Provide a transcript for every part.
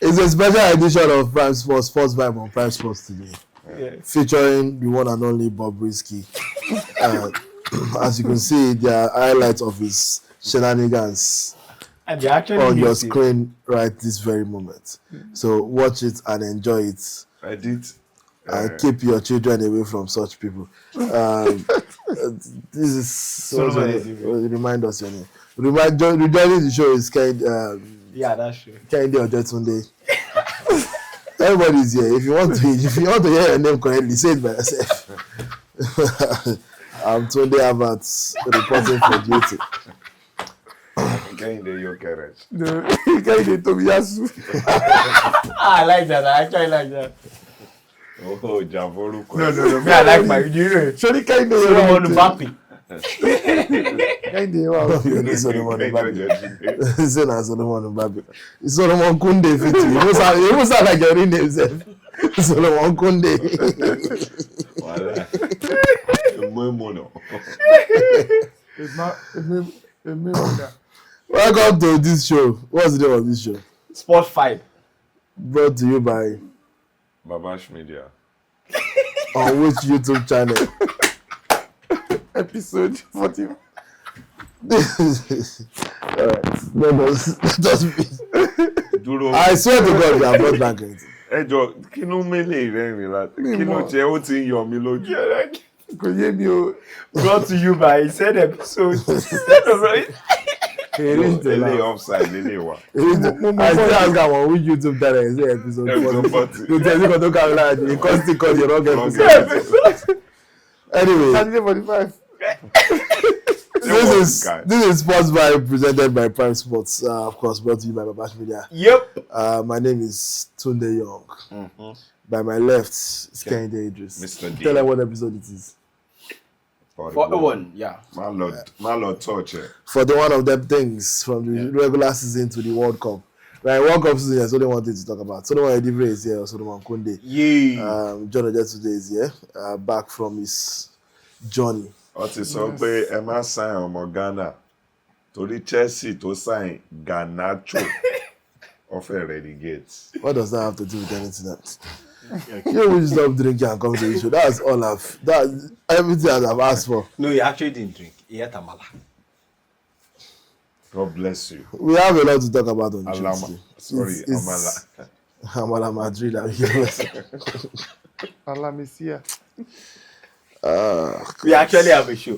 It's a special edition of Prime Sports Sports Vibe on Prime Sports today, featuring the one and only Bob Risky. As you can see, there are highlights of his shenanigans on your screen right this very moment. So watch it and enjoy it. I did. And keep your children away from such people. This is remind us your name. Rejoining the show is that's true. Kehinde Ojetunde. Everybody's here. If you want to hear your name correctly, say it by yourself. I'm Tunde Abbott, reporting for duty. Kehinde, your carriage. Kehinde Tomiyasu. I like that. I actually like that. Oh, Javoru. No. Me, I like my. Surely Kehinde Solomon Mbappe. Kehinde, wow. Solomon Mbappe. Say na Solomon Mbappe. Solomon Kunde fit you. You must sound like your real name, sef. Solomon Kunde. Voilà. It's not. Welcome to this show. What's the name of this show? Sport 5. Brought to you by Babash Media. On which YouTube channel? Episode 40. Alright. No, just be. I swear to God, we are both blanket. Ẹjọ́ kí ló mélé rẹ́rìn láti kí ló jẹ́ ó ti ń yọ mí lójú. Kò yé mi o. Brought to you by said episode. Lele offside lele wa. I still ask am on which YouTube channel is the episode 40. You tell me go to camera and you come still call the wrong episode. Anyway. Saturday 45. This is Sports Vibe presented by Prime Sports, of course brought to you by Babash Media. Yep. My name is Tunde Young. Mm-hmm. By my left is Kehinde Idris. Mr. D. Tell them what episode it is. 41, yeah. My lord touch it. For the one of them things from the regular season to the World Cup. Right, World Cup season, there's only one thing to talk about. Solomon Edivre is here, Solomon Kunde. Yeah. John Ojetunde is here, back from his journey. Ọtí sọ pé ẹ má sign ọmọ Ghana torí Chelsea tó sign Garnacho ọfẹ relegate. What does that have to do with anything else? You will stop drinking and come to the show. That's all that's everything I've asked for. No, he actually didn't drink. He ate amala. God bless you. We have a lot to talk about on Alama. Sorry, Amala. Amala Madrid. Alamisia. We actually have a show.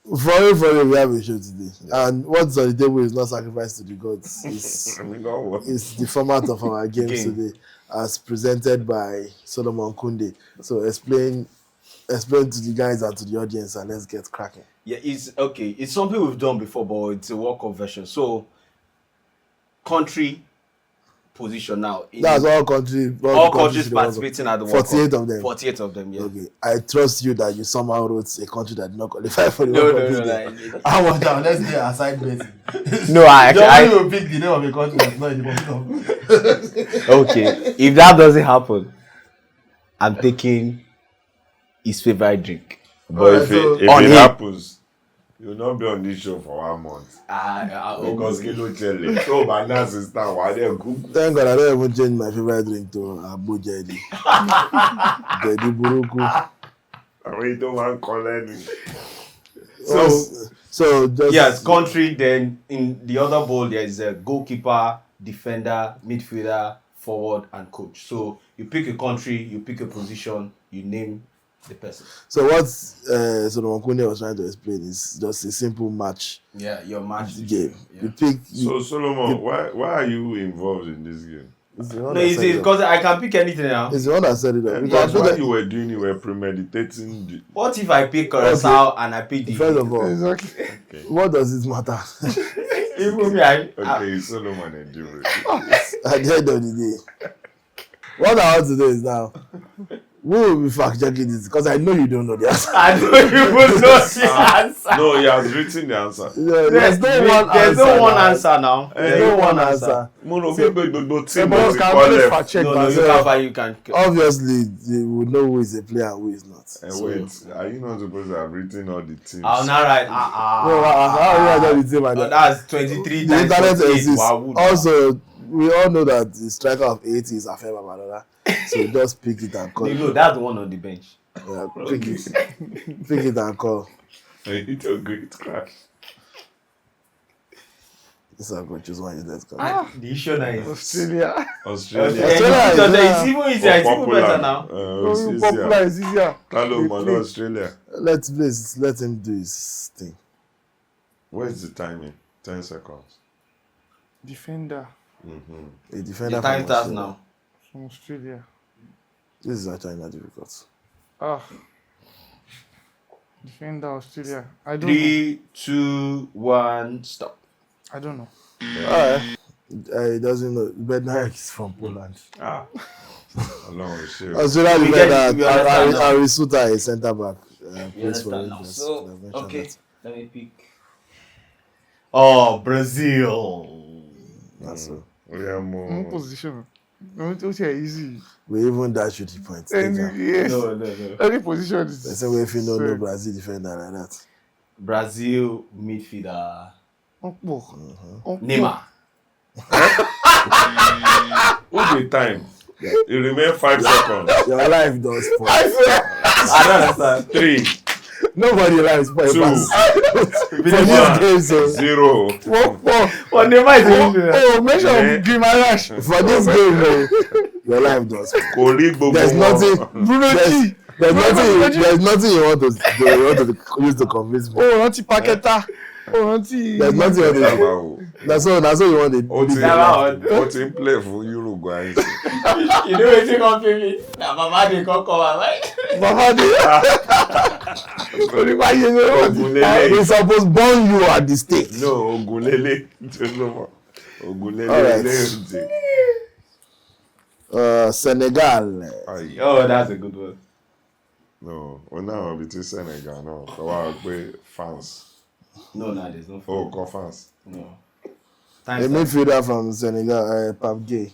For real, we have a show today. And what's on the table is not sacrifice to the gods. It's the format of our games today, as presented by Solomon Kunde. So explain to the guys and to the audience, and let's get cracking. Yeah, it's okay. It's something we've done before, but it's a World Cup version. So, country position now. That's all countries participating at the World Cup. 48 of them. 48 of them, yeah. Okay. I trust you that you somehow wrote a country that did not qualify for the World Cup. No. I want that. Let's do a side bet. No, I will pick the name of a country that's not in the World Cup. Okay. If that doesn't happen, I'm taking his favorite drink. But if it happens, you'll not be on this show for 1 month. Because Kilo Chele. So my nice sister, why they cook? Thank God I don't even change my favorite drink to Abu Jadi. Jadi Buruku. I mean, don't want to call any. So just yes, country. Then in the other bowl there is a goalkeeper, defender, midfielder, forward, and coach. So you pick a country, you pick a position, you name the person. So what Solomon Kunde was trying to explain is just a simple match. Yeah, your match game. Yeah. You pick. So Solomon, why are you involved in this game? No, it's because I can pick anything now. It's the one that said it. Because what you were doing, you were premeditating. What if I pick Curacao and I pick the... First of all, Exactly. Okay. what does it matter? Even me, Okay, Solomon and Jure. At the end of the day, what I want to do is now, who will be fact checking this? Because I know you don't know the answer. I don't even know the answer. No, he has written the answer. Yeah, there's no one There's answer. no one answer now. There's no one answer. Mono, You can. Obviously, they would know who is a player and who is not. Wait, are you not supposed to have written all the teams? I'll not write. No, how are you the team? That's 23 The times internet 48. exists. Wow. Also, we all know that the striker of 80 is Afe Babalola. So just pick it and call. No, that's the one on the bench. Yeah, pick it and call. I need a great crash. This is going to choose one useless card. The issue now is Australia. Australia. It's even easier. It's even better now. Popular is easier. Hello, man, Australia. Let him do his thing. Where's the timing? 10 seconds. Defender A defender The time from starts Australia. now. from Australia. This is actually not difficult. Defender Australia. I don't know. 3, 2, 1, stop. I don't know. Alright. He doesn't know. Bednarik is from Poland. Along shit. Australia We defender understand now. Arisuta is centre back. Plays for understand now. Rangers. So, I've mentioned okay, that. let me pick. Oh, Brazil. That's all. Yeah, No more. position. No, it's easy. We even dash you the points. Any, yes. No. Any position is. The same way if you know so- no Brazil defender like that. Brazil midfielder. Neymar. Who the time? You remain 5 seconds. Your life does spoil. I don't understand. 3, Nobody likes spoil. 2, For this game, so 0. Well, Neymar is a midfielder. Mention Yeah. Guimaraes. for this game, your life does spoil. Kori gbogbo There's wọn. nothing. Bruno G. There's nothing you want to use to convince me. Rántí Paqueta. Rántí. There's nothing you want to do. Wow. That's all you want to Ó ti Never. ó ti ń play fún Uruguay. You know wetin come pay me? Na mama dey come right? Bàbá de. Onípa yẹn ló wà ní. Ogunlele. We suppose burn you at the stake. No, Ogunlele. Ogunlele. Alright. Senegal. Aye. Oh, that's a good one. No, ó náà wọ́n bí ti Senegal náà. Kọ́ wá pé fans. No, there's no. Oh, kọ́ fans. No. A Time midfielder from Senegal, Pape Gueye.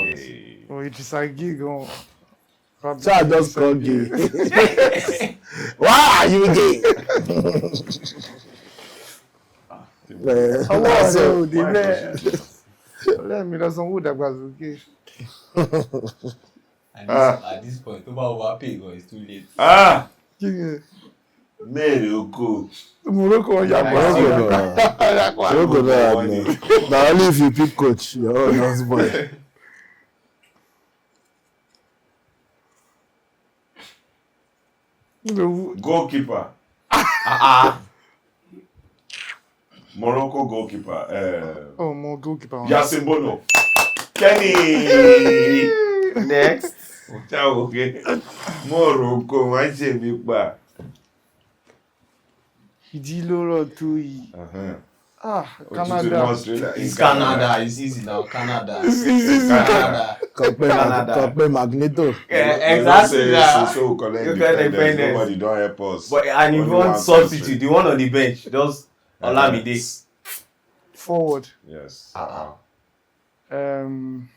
Okay. Oh, Idrissa Gueye gan. Child just call gay. Why are you gay? Ọwọ́ rẹ̀ So, ò dé bẹ́ẹ̀. Ọ̀rẹ́ mi lọ sanwó ìdàgbàsókè. At this point, tó bá overpay gan, it's too late. Kí ni Mẹ́rin oko. Morocco ọ̀yà Morocco no. Now only if you pick coach, your own house boy. Goalkeeper. Morocco goalkeeper. Ọmọ goalkeeper wọn. Yasin Bono. Kenny. Next. Ciao, okay. Morocco, wọ́n ṣe mí pa. Ìdí ló rọ̀ tó yìí. Òtútù ní Canada. Australia. It's Canada. It's easy now. Canada. Canada. Compare Magneto. Exactly. So collect You get independence. independence. Nobody don't help us. But and if you Only want one substitute, country. the one on the bench, just Olamide. Forward. Yes. Um,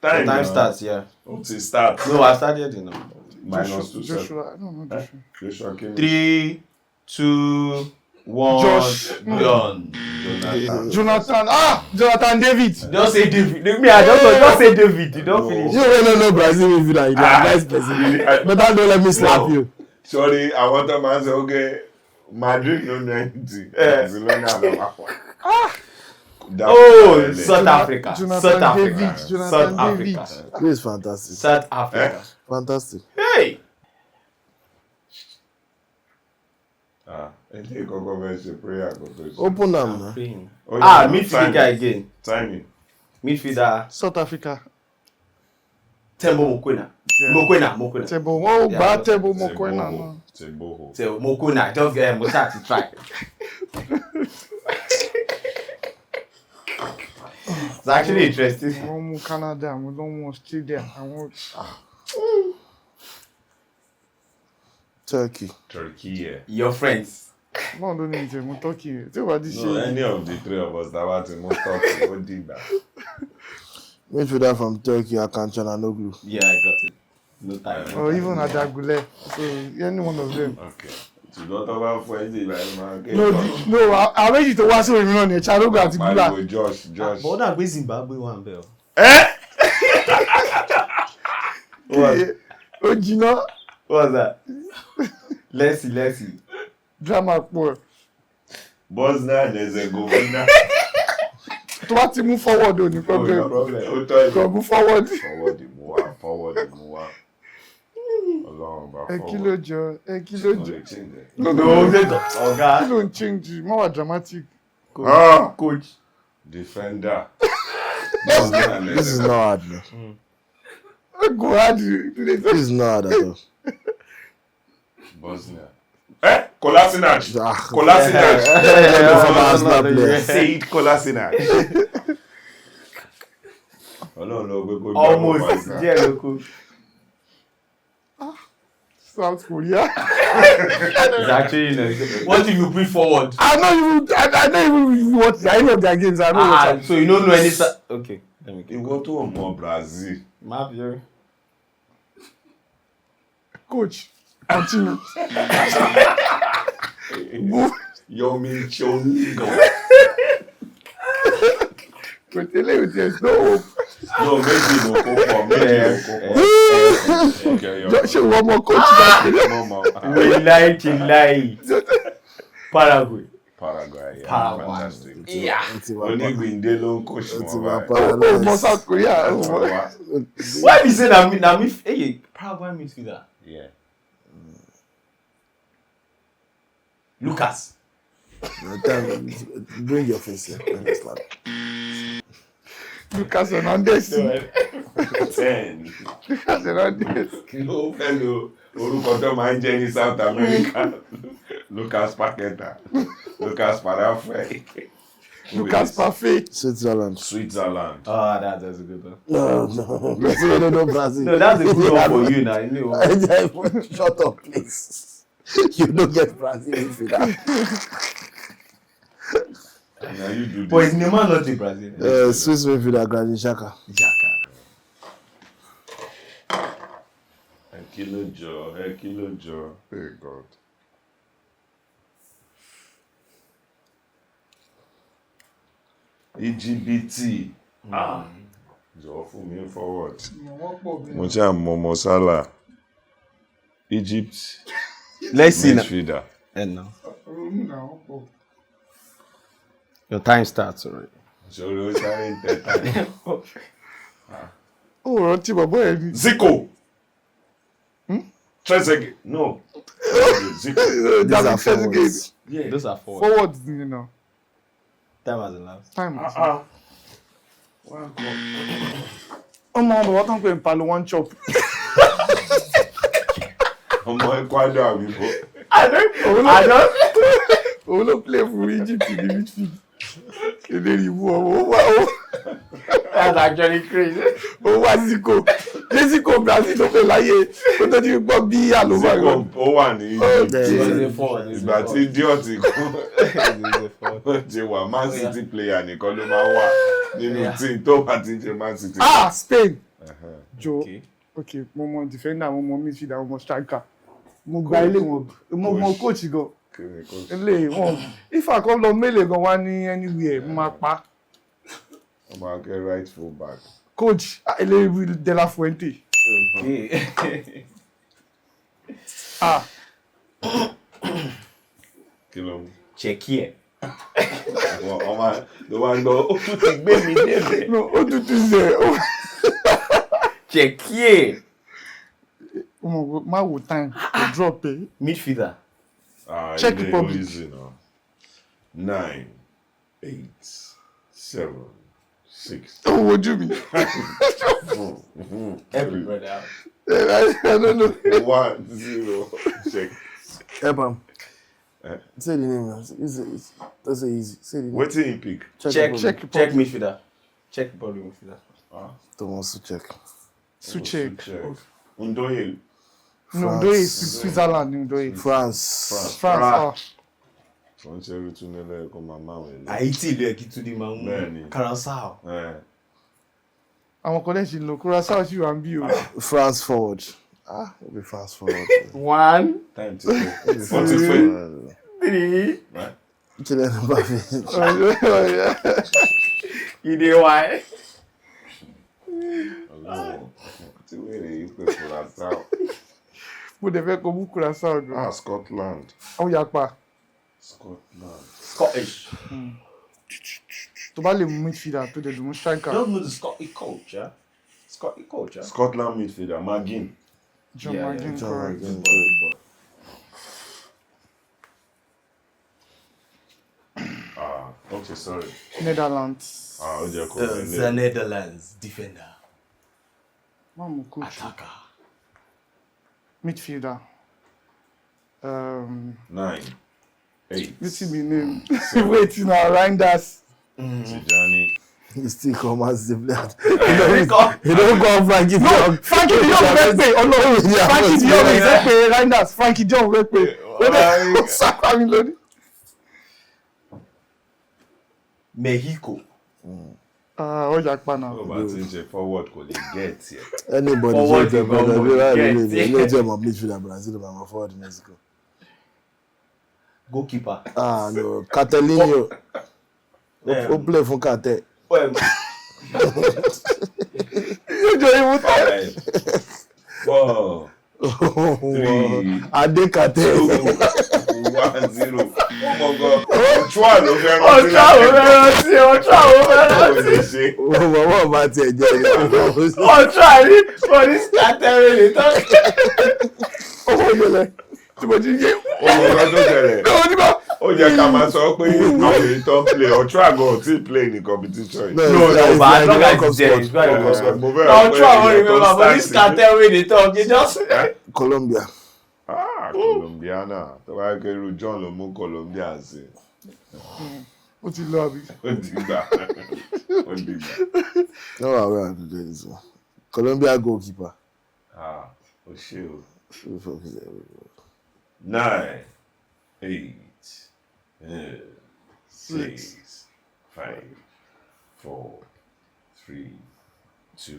Time starts, yeah. Until start. No, I started, you know. Minus 2 seconds. Joshua. I don't know Joshua. Joshua Kimmich. 3, 2, 1. Josh. Done. Jonathan. Jonathan David. Just say David. Me, I just say David. You don't finish. You don't know Brazil midfielder. You are nice person. But don't let me slap you. Sorry, I want to man say, okay, Madrid no 90. Barcelona number 1. Oh, South Africa. Jonathan South David. Africa. Jonathan South David. Africa. This is fantastic. South Africa. Fantastic. Hey! Ele kọ́kọ́ fẹ́ ṣe prayer kò tó ṣe. Open am now. Oh, yeah, midfielder timing. again. Timing. Midfielder. South Africa. Tembo Mokwena. Yeah. Mokwena. Tebo. Oh, Yeah, bad Tebo Teboho. Mokwena. No. Teboho. So Mokwena. Just get Mosa to try. It's actually interesting. Wọ́n mú Canada. Wọ́n lọ mú Australia. Àwọn. Turkey. Turkey, yeah. Your friends. Báwo ló ní ìtẹ̀mú Turkey rẹ̀? Tí o bá ti No, ṣe. any of the three of us that want to move Turkey, what did that? Midfielder from Turkey, Akan Çalhanoğlu. Yeah, I got it. No time. Or even Adagule. So any one of them. Okay. ṣùgbọ́n tó bá fún ẹ sí ìbáyìí máa ké. No, àwọn méjì tó wá sí òyìnbó náà ni Charogo àti Bula. pariwo Josh. bọ́dà gbé Zimbabwe wà ń bẹ̀ ọ́. Ó jiná. What's that? Lẹ́sì. Drama pọ̀. Bosnia and Herzegovina. Tó bá ti mú forward ò ní problem. ó tọ́ Kò mú forward. forward mú wá. Ọlọ́run bá forward. Ẹ kí ló jọ. No, ọ̀gá. Kí ló ń change? Má wà dramatic. Coach. Defender. Bosnia and This is not hard, man. Go hard. This is not hard at all. Bosnia. Kolasinac. Said Kolasinac. Ọlọ́run ló gbé kó jẹ́ Almost díẹ̀ ló kù. South Korea. It's actually no. What if you bring forward? I don't even watch any of their games. I don't watch. So you don't know any. Okay. Let me go. Ìwọ tó mọ Brazil. Map here. Coach, continue. Yomi Chongo. But there's no hope. No, méjì ló kó pọ̀. Okay, Just one more coach. We lie. Paraguay. Yeah. Fantastic. Yeah. Onígbìndé ló ń coach wọn Oh, South Korea. Why be say na me? Hey, Paraguay midfielder. Yeah. Lucas. Bring your face here. Lucas Hernandez. 10. Lucas Hernandez. No fellow. Orúkọ tó máa ń jẹ́ ní South America. Lucas Paqueta. Lucas Parafe. Lucas Parfait. Switzerland. Oh, that's a good one. No, Brazil. No, that's a good one for you now. You know. Shut up, please. You don't get Brazil if you that. Now you do this. But is Neymar not in Brazil? Swiss midfielder Granit Xhaka. Kilo Joe. Hey God. EGBT. Jọ̀wọ́ fún mi forward. Mo ṣe àmọ́ Salah. Egypt. Let's see midfielder. And now. Your time starts already. So we start in 10 Oh, rántí bàbá ẹ̀ ni. Zico. Trezeguet. No. Zico. These are forwards. Yeah, those are forward. Forward, you know. Time has elapsed. Time. Ọmọ bàbá tó ń pè ní Palo One Chop. Ọmọ Ecuador àbíkó. I don't. Òun ló play for Egypt in the midfield. Kéde ìwú ọmọ. That's actually crazy. Ó wá Zico Brazil tó fẹ́ láyé kó tó ti gbọ́ bí àlùmọ́ Zico ó wà ní He's ìgbà tí Idiot kú ó ti wà Man City player nìkan ló máa wà nínú team tó bá ti ṣe Man City. Spain. Joe. Okay, mo mọ defender, mo mọ midfielder, mo mọ striker. Mo gba ilé wọn, mo mọ coach gan. Ilé wọn. If I come lọ mélèé gan wá ní anywhere, mo máa pa. Ọmọ akẹ́ right full back. Coach Eléyìí De La Fuente. Okay. Kí ló mú? Check here. Ọmọ ló wá ń gbọ́ ó tún ti gbé mi débẹ̀. No, ó tún ti ṣe. Check here. Má wo time, o drop ẹ. Midfielder. Czech Republic. Easy, no. 9, 8, 7, 6. Ó wojú mi. Every brother out. I don't know. 1, 0. Check. Ebam. Say the name. That's easy. Say the name. What did he pick? Check midfielder. Check body midfielder. Thomas Suchek. Suchek. Undoye. No, Undoye Switzerland. Undoye. France. Wọ́n ṣe rí tún nílẹ̀ ẹ̀kọ́ màmá wọn. Àyítí ìlú ẹ̀kí tún ní máa ń mú Curaçao. Àwọn kan lẹ́sìn lọ Curaçao sí wà ń bí o. France forward. We'll be fast forward. 1. Time to go. 43. 3. Kylian Mbappe. You know why? Oh, the way they use the Curaçao. Mo dẹ̀ fẹ́ kó mú Curaçao gan. Scotland. Ó yapa. Scotland. Scottish. Tó bá lè mú midfielder tó dẹ̀ lè mú striker. Don't know the Scottish culture. Scottish culture. Scotland midfielder, McGinn. John McGinn, correct. Okay, sorry. Netherlands. The Netherlands defender. Mamu coach. Attacker. Midfielder. 9, 8. You see me name. Wait, now Reinders. Tijani. He still come as the player. He don't go Frankie Dion. Frankie Dion will pay. Oh no, Frankie Dion will pay. Reinders. Frankie Dion will pay. Mexico. Ó yapa now. Oh, but since forward could get here. Anybody Forward should go, really no gem of midfielder Brazil but my forward in Mexico. Goalkeeper. No, Catalinho. Who play for Cate? Four, 3, Ade Cate. 1, 0. Oh my God. Ochoa ló fẹ́ rántí. Wọ́n bá tiẹ̀ jẹ́ ẹni. Ochoa ní for this category they talk. Tí mo ti yé. Ọmọ tó ṣẹlẹ̀. Ó jẹ́ ká máa sọ pé àwọn èyí tó ń play Ochoa gan ti play ní competition. No, but as long as it's there, it's very good. Ochoa won't remember, but this category they talk, you just. Colombia. Colombiana. Tó bá kẹ́ irú John ló mú Colombia sí. Ó ti lọ àbí. Ó dìgbà. No, I will do this. Colombia goalkeeper. Ó ṣe o. 9, 8, 6, 5, 4, 3, 2.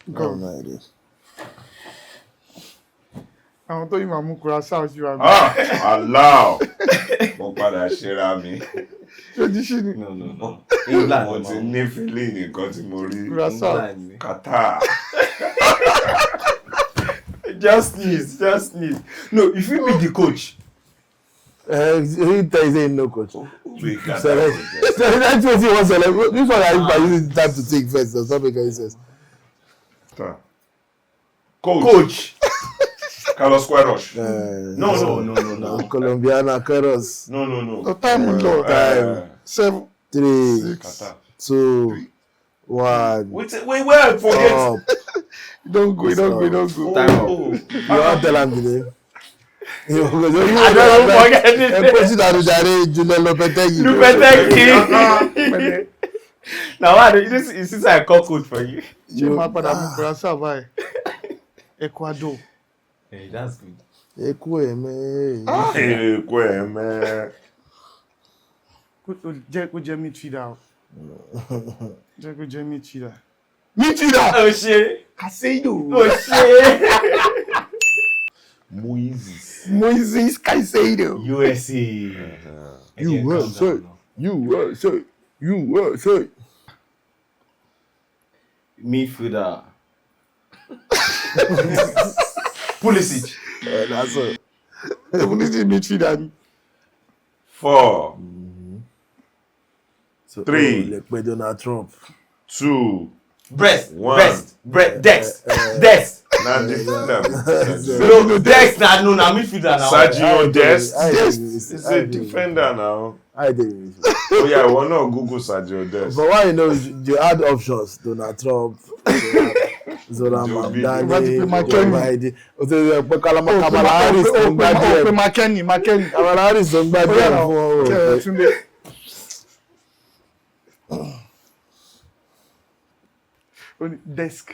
Go. No idea. Àwọn tó yìí máa mú Curaçao sí wa. Allow. Mo padà ṣera mi. Ṣojúṣe ni. No. Mo ti ní feeling nǹkan tí mo rí. Curaçao. Qatar. Just sneeze. No, if you be the coach. He tells you no coach. We Qatar. That's what he wants to select. This one I use the time to think first. That's what he says. Coach. Carlos Queiroz. No. Colombiana Queiroz. No. No time Lord. Time. 7, 3, 6, 2, 1. Wait, forget. Stop. Don't go. Time up. You want to tell him the name? I don't forget it. Coach that Julian Lopetegui. Now what? This is a call code for you. Ṣé máa padà mú Curaçao báyìí? Ecuador. Hey, that's good. Ekweme. Jẹ́ kó jẹ́ midfielder. Jẹ́ kó jẹ́ midfielder. Oh shit. Caicedo. Oh shit. Moises Caicedo. USA. USA. Midfielder. Pulisic. That's it. Pulisic midfielder. 4, So, 3. like Donald Trump. 2. Dex. Now No, Dex na midfielder now. Sergio Dest. He's a defender now. I did. Oh yeah, why not Google Sergio Dest? But why you know you add options? Donald Trump, Zoran Mamdani, Kamala Harris tó ń gbá díẹ̀. Kamala Harris tó ń gbá díẹ̀ fún Desk.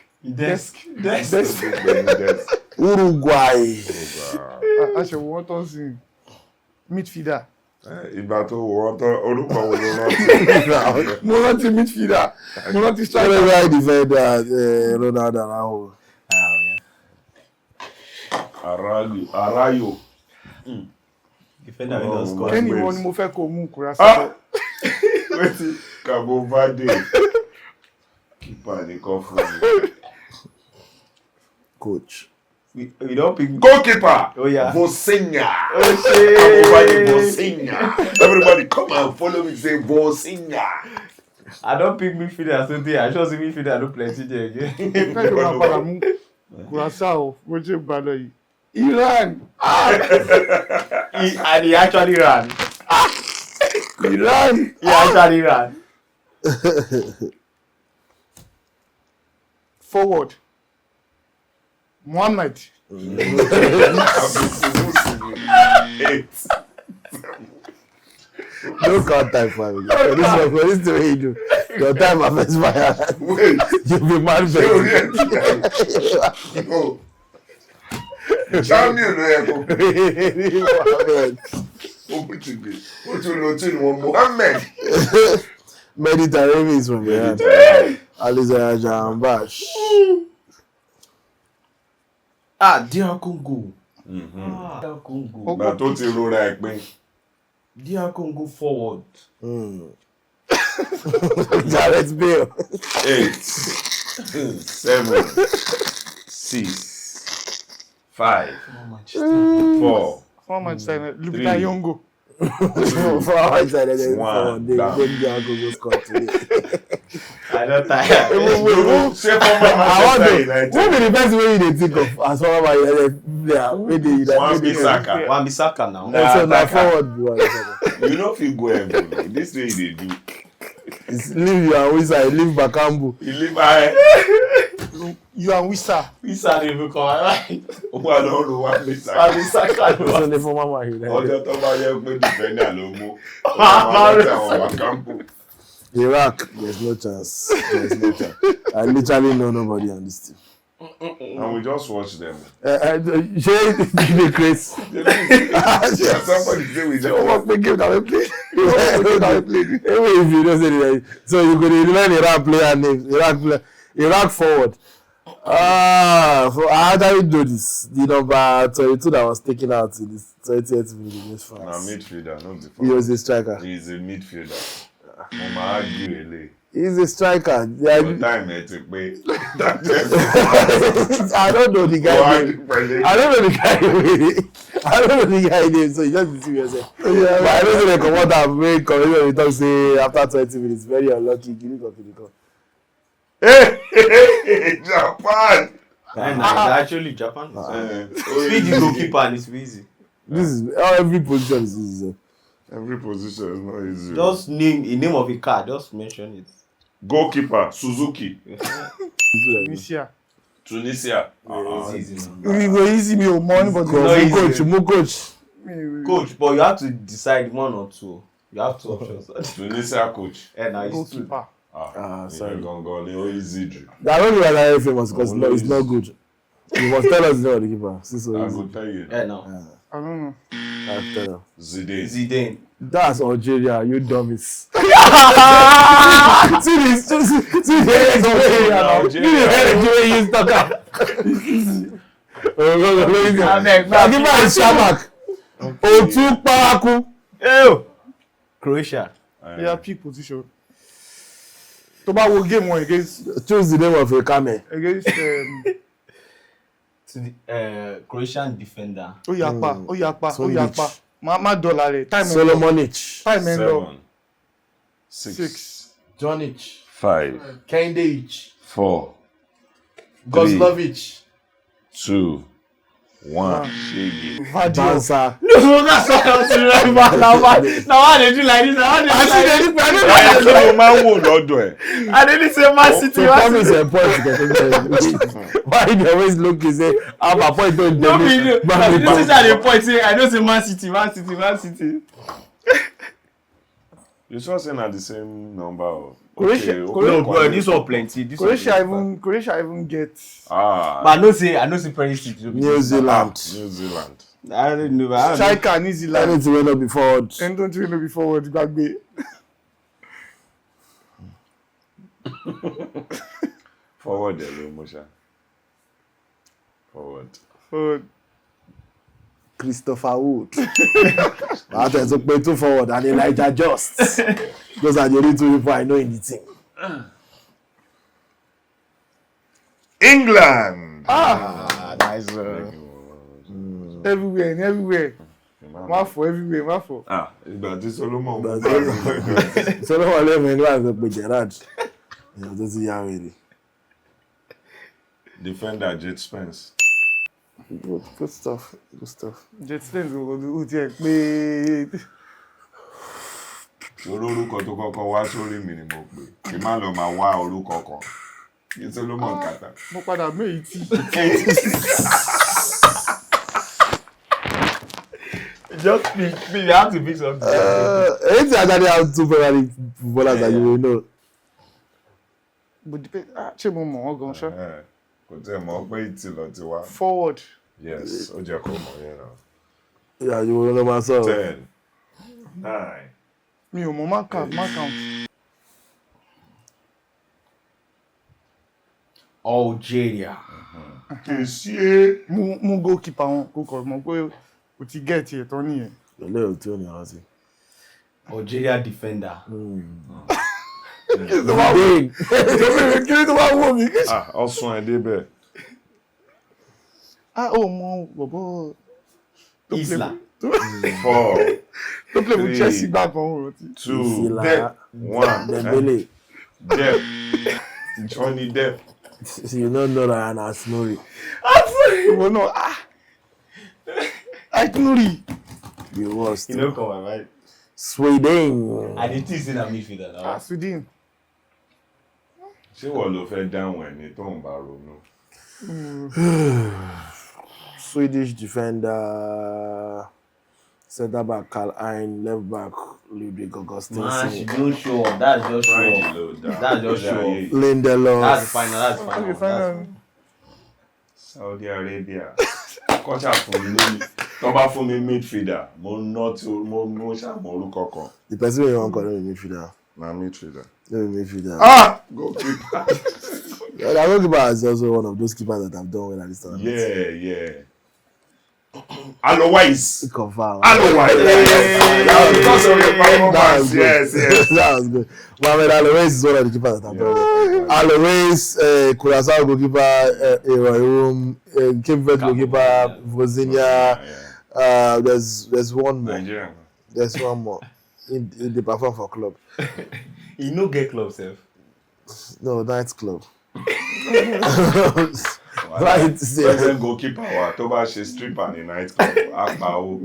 Uruguay. Aṣọ wọ́n tó ń sìn midfielder. Ìgbà tó wọ́n tán orúkọ wo ló rántí. Mo rántí midfielder. Mo rántí striker. Whenever defender Ronaldo Araujo. Arayo. Defender wey don score. Anyone ni mo fẹ́ kó mú Kurasa. Wetin Cabo Verde. Keeper nìkan fún mi. Coach. We don't pick Goalkeeper. Oh yeah. Vosinha. Oh shit. Everybody Vosinha. Everybody come and follow me say Vosinha. I don't pick midfielder so there. I just see midfielder no plenty there again. Fẹ́ kí o máa padà mú Kurasa o, bó ṣe gbà lọ yìí. Iran. And he actually ran. Iran. He actually ran. Forward. Mohammed. No count time for me. This is the way you do. Your time has expired. Wait. You be mad No. Champion ló yẹ kó. Mohammed. Ó ti gbé. Ó tún lo tí wọn Mohammed. Mediterranean is from here. Alizaya Jambash. DR Congo. DR Congo. Ìgbà tó ti rora ẹ̀ pín. DR Congo forward. Gareth Bale. 8, 7, 6, 5, 4. One man sign Lupita Nyong'o. For our side, they One go down. go score today. I don't tire. Ṣé fọ́nmọ́ Who be the best way you dey think of as former Man United player wey dey Wan-Bissaka. Wan-Bissaka now. So na attacker. forward be Wan-Bissaka. You no fit go heaven. This way you dey do. It's leave you and Wisa, leave Bakambu. You live high. You and Wisa. Wisa dey even come right. Ó wà lọ́rùn Wan-Bissaka. Wan-Bissaka So no. the former Man United. Ọjọ́ tó bá yẹ pé defender ló mú. Ó máa rántí àwọn Bakambu. Iraq, there's no chance. There's no chance. I literally know nobody on this team. And we just watch them. Shey the craze. Yeah, somebody say we just What big game that we play? Even if you don't say it, so you could learn Iraq player name, Iraq forward. I actually do this. The number 22 that was taken out in this 28th minute against na France. midfielder, not the He forward. was a striker. He is a midfielder. Mo máa argue ele. He's a striker. Your time ẹ ti pé. I don't know the guy name. Pẹ̀lẹ́. I don't know the guy name. I don't know the guy name, so you just deceive yourself. But I don't know the commander have made conversation we talk say after 20 minutes, very unlucky. Kini. Hey, Japan. And actually Japan. Speedy goalkeeper and it's easy. This is every position is easy. Every position is not easy. Just name a name of a car. Just mention it. Goalkeeper, Suzuki. Tunisia. Tunisia. It's easy. We go easy me o money but No, Coach. Coach, but you have to decide one or two. You have two options. Tunisia coach. And now it's two. goalkeeper. Sorry. Gangan ni ó easy jù. I don't know whether I'm famous because no, it's not good. You must tell us the name of the keeper. Since so I easy. go tell you. And now I don't know. I'll tell you. Zidane. Zidane. That's Algeria, you dummies. See this, see the head of Algeria now. See the head of Algeria you stuck up. I give her a shabak. Otu Paraku. Ew. Croatia. Yeah, peak position. To bá wo game one against Choose the name of a camel. To the Croatian defender. Oyapa. Ma dollar rẹ̀. Time Solomonic. Time ẹ̀ lọ. 7, 6, 6. Jonic. 5, Kendic. 4, Goslovic. 2, 1. Shege. Vadio. Dancer. No, that's what I was remember. Now why they do like this? Kí ló máa ń wò lọ́dọ̀ ẹ̀? I didn't say Man City. To promise a point. Why they always look and say, I'm a point don't No, do this is at the point say I don't say Man City. You sure saying at the same number? Or? Croatia- Okay, No, bro, this one plenty. This Croatia one even get But I know say Perisic. New Zealand. New Zealand. I don't know. Striker ní Zealand. Anything will not be forward. Ẹni tó ń tí wọ́n be forward gbàgbé. Forward ẹ̀ ló mú ṣá. Forward. Christopher Wood. I tell to play two forward and Elijah Just. Those are the only two people I know in the team. England. Nice. Everywhere. Má fọ everywhere. Ìgbà tí Solomon Solomon lẹ́mọ̀ England sọ pé Gerrard. Ìyá tó ti yá wèrè. Defender Jet Spence. Good stuff. Jet Spence ò tiẹ̀ pé. Orúkọ tó kọ́kọ́ wá sórí mi ni mo pè. Kí má lọ máa wá orúkọ kan. Kí Solomon kàtà. Mo padà méjì tí. Just pick. You have to pick something. Anything actually have two Ferrari footballers that you will know. But ṣé mo mọ̀ wọ́n gan ṣá? Kò tẹ́ mọ̀ pé ìtì lọ ti wá. Forward. Yes, ó jẹ́ kó mọ̀ yẹn náà. Yeah, you will know myself. 10, 9. Mi ò mọ̀ má count. Algeria. Kèsíé. Mú goalkeeper wọn kó kọ̀ mọ̀ pé o ti get ẹ̀ tán nìyẹn. Lele o tí ó ní ọ̀rọ̀ sí. Algeria defender. Kí ló bá wò mí? Ọ̀sùn ẹ̀ débẹ̀. Ó mọ bọ̀bọ̀. Isla. 4, Tó play with Chelsea gbà kan o ti. 2, 1. Dembele. Depp. Johnny Depp. You don't know Ryan Asnori. Ìwọ náà Akinori. The worst. You know come on, right? Sweden. I did think say na midfielder now. Sweden. Ṣé wọ́n ló fẹ́ dáhùn ẹ̀ ní tó ń bá ronú? Swedish defender. Center back Karl Hein, left back Ludwig Augustin. Man, she don't show up. That's just show up. That's just show up. Lindelof. That's the final. Okay, final. Saudi Arabia. Kọ́ṣà fún mi lónìí. Tó bá fún mi midfielder, mo ṣàmọ̀ orúkọ kan. The person wey you wan call no be midfielder. Na midfielder. No be midfielder. Goalkeeper. Yeah, the goalkeeper is also one of those keepers that have done well at this tournament. Yeah. Otherwise. Confirm. Because of the performance. Yes. That was good. Mohamed Alois is one of the keepers that have done well. Alois, Curaçao goalkeeper, Eroyum, Cape Verde goalkeeper, Vozinha. There's one more. Nigerian. There's one more. They perform for club. You no get club self. No, night club. Right. Present goalkeeper wa tó bá ṣe stripper ní night club apá o.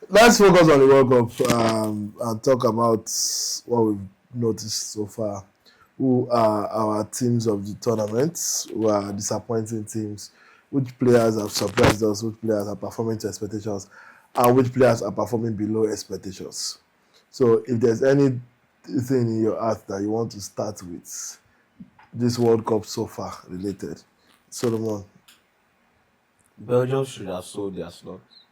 Let's focus on the World Cup and talk about what we've noticed so far. Who are our teams of the tournament? Who are disappointing teams? Which players have surprised us? Which players are performing to expectations? And which players are performing below expectations? So if there's anything in your heart that you want to start with this World Cup so far related, Solomon. Belgium should have sold their slots.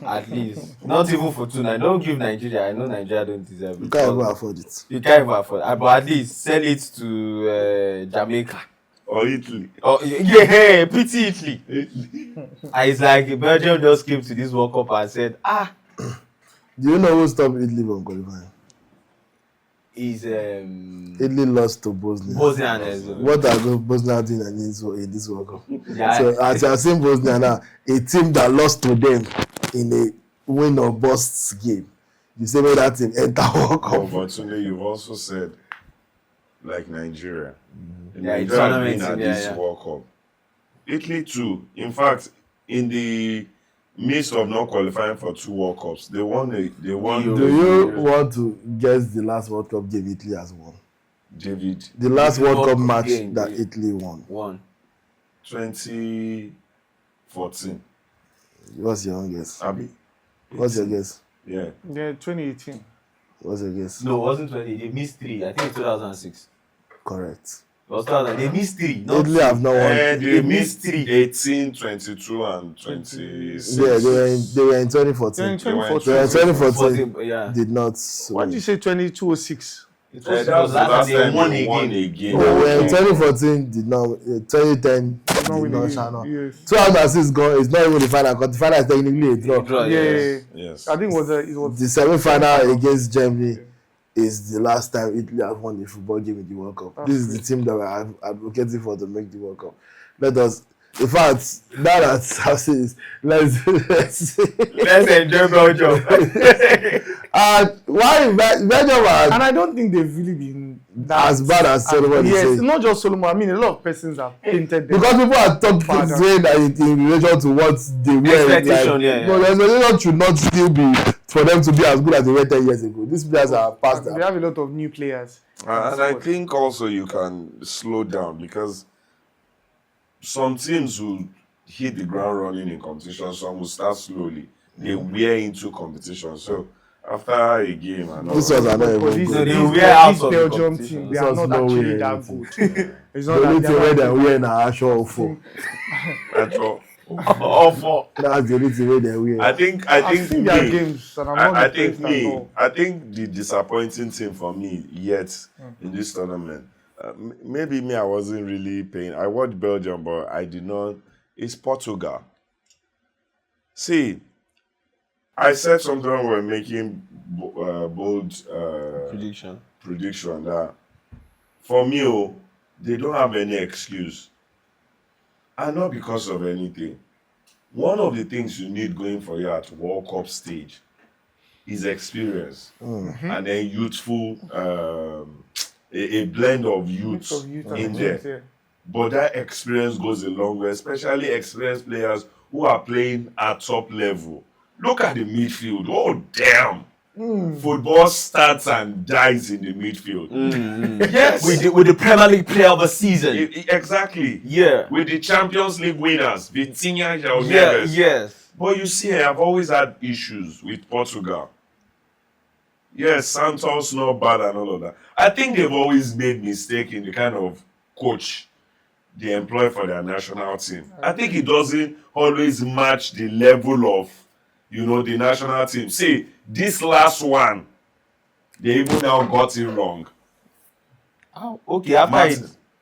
At least. Not even for tonight. Don't give Nigeria. I know Nigeria don't deserve it. You can't even afford it. You can't even afford it. But at least sell it to Jamaica. Or Italy. Oh, yeah, pity Italy. It's like Belgium just came to this World Cup and said, Do you know who stopped Italy from qualifying? Italy lost to Bosnia. What are Bosnia doing in this World Cup? Yeah. So as you are seeing Bosnia now, a team that lost to them in a win or bust game, you say where that team enter World Cup. Unfortunately, you've also said like Nigeria. Yeah, Nigeria has been at this World Cup. Italy too. In fact, in the midst of not qualifying for 2 World Cups, they won. Do you want to guess the last World Cup game Italy has won? David. The last World Cup match that Italy won. 2014. What's your own guess? Abi. What's your guess? Yeah. 2018. What's your guess? No, it wasn't 20. They missed 3. I think it's 2006. Correct. They missed 3. Italy have not won. They missed 18, 22, and 26. Yeah, they were in 2014. 2014. Yeah. Did not. Why did you say 2206? That was the last time they won again. They were in 2014. Did not. 2010 did not shine on. Yes. 2006 gone. It's not even the final. Because the final is technically a draw. Yes. I think it was the semi-final against Germany. Is the last time Italy has won a football game in the World Cup. This is the team that we're advocating for to make the World Cup. Let us, in fact, now that I've seen this, let's enjoy Belgium. Why Belgium and I don't think they've really been as bad as Solomon is saying. Yes, not just Solomon. I mean, a lot of persons have painted them. Because people are talking saying that in relation to what they were. Expectation, no, the expectation should not still be for them to be as good as they were 10 years ago. These players are past that. They have a lot of new players. And I think also you can slow down because some teams will hit the ground running in competition, some will start slowly. They wear into competition. So after a game and all this was not even this Belgium team, they are not actually that good. It's not the only that thing where they're wearing are actual for. That's the only thing where they're wearing. I think their games, and I'm not I think the disappointing thing for me yet in this tournament, maybe me, I wasn't really paying. I watched Belgium, but I did not. It's Portugal. See, I said something when we were making bold prediction that for me, they don't have any excuse. And not because of anything. One of the things you need going for you at World Cup stage is experience. And then youthful, a blend of youth in there. But that experience goes a long way, especially experienced players who are playing at top level. Look at the midfield. Oh, damn. Football starts and dies in the midfield. Yes. With the Premier League player of the season. Exactly. Yeah. With the Champions League winners, Vitinha, João Neves. Yes. But you see, I've always had issues with Portugal. Yes, Santos not bad and all of that. I think they've always made mistake in the kind of coach they employ for their national team. I think it doesn't always match the level of, the national team. See, this last one, they even now got it wrong. Oh, okay. After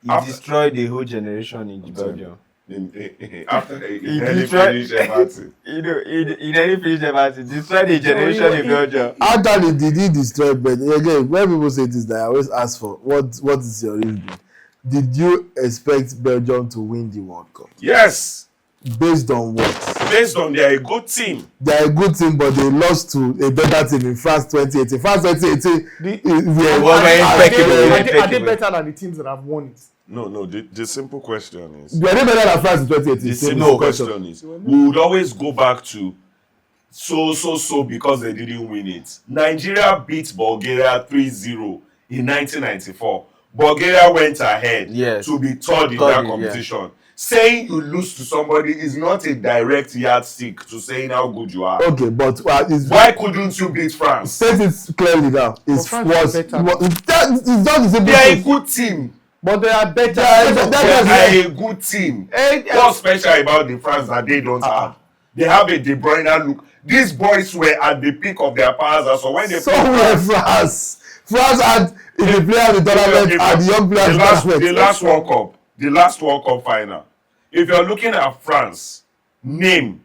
he destroyed the whole generation in Belgium. After he finished everything. In any finish everything, destroyed the generation in Belgium. After did he destroy? But again, when people say this, I always ask for what is your reason? Did you expect Belgium to win the World Cup? Yes. Based on what? Based on they're a good team. They're a good team, but they lost to a better team in France 2018. France 2018, are they better than the teams that have won it? No. The simple question is... Were they better than France in 2018? The simple question is, we would always go back to so because they didn't win it. Nigeria beat Bulgaria 3-0 in 1994. Bulgaria went ahead to be third in that competition. Yeah. Saying you lose to somebody is not a direct yardstick to saying how good you are. Okay, but why couldn't you beat France? State it clearly now. It's not the same. They are a good team. But they are better. They are a good team. What's special about the France that they don't have? They have a De Bruyne look. These boys were at the peak of their powers. So when they were France had the player of the tournament and the young players. The last World Cup final. If you're looking at France, name,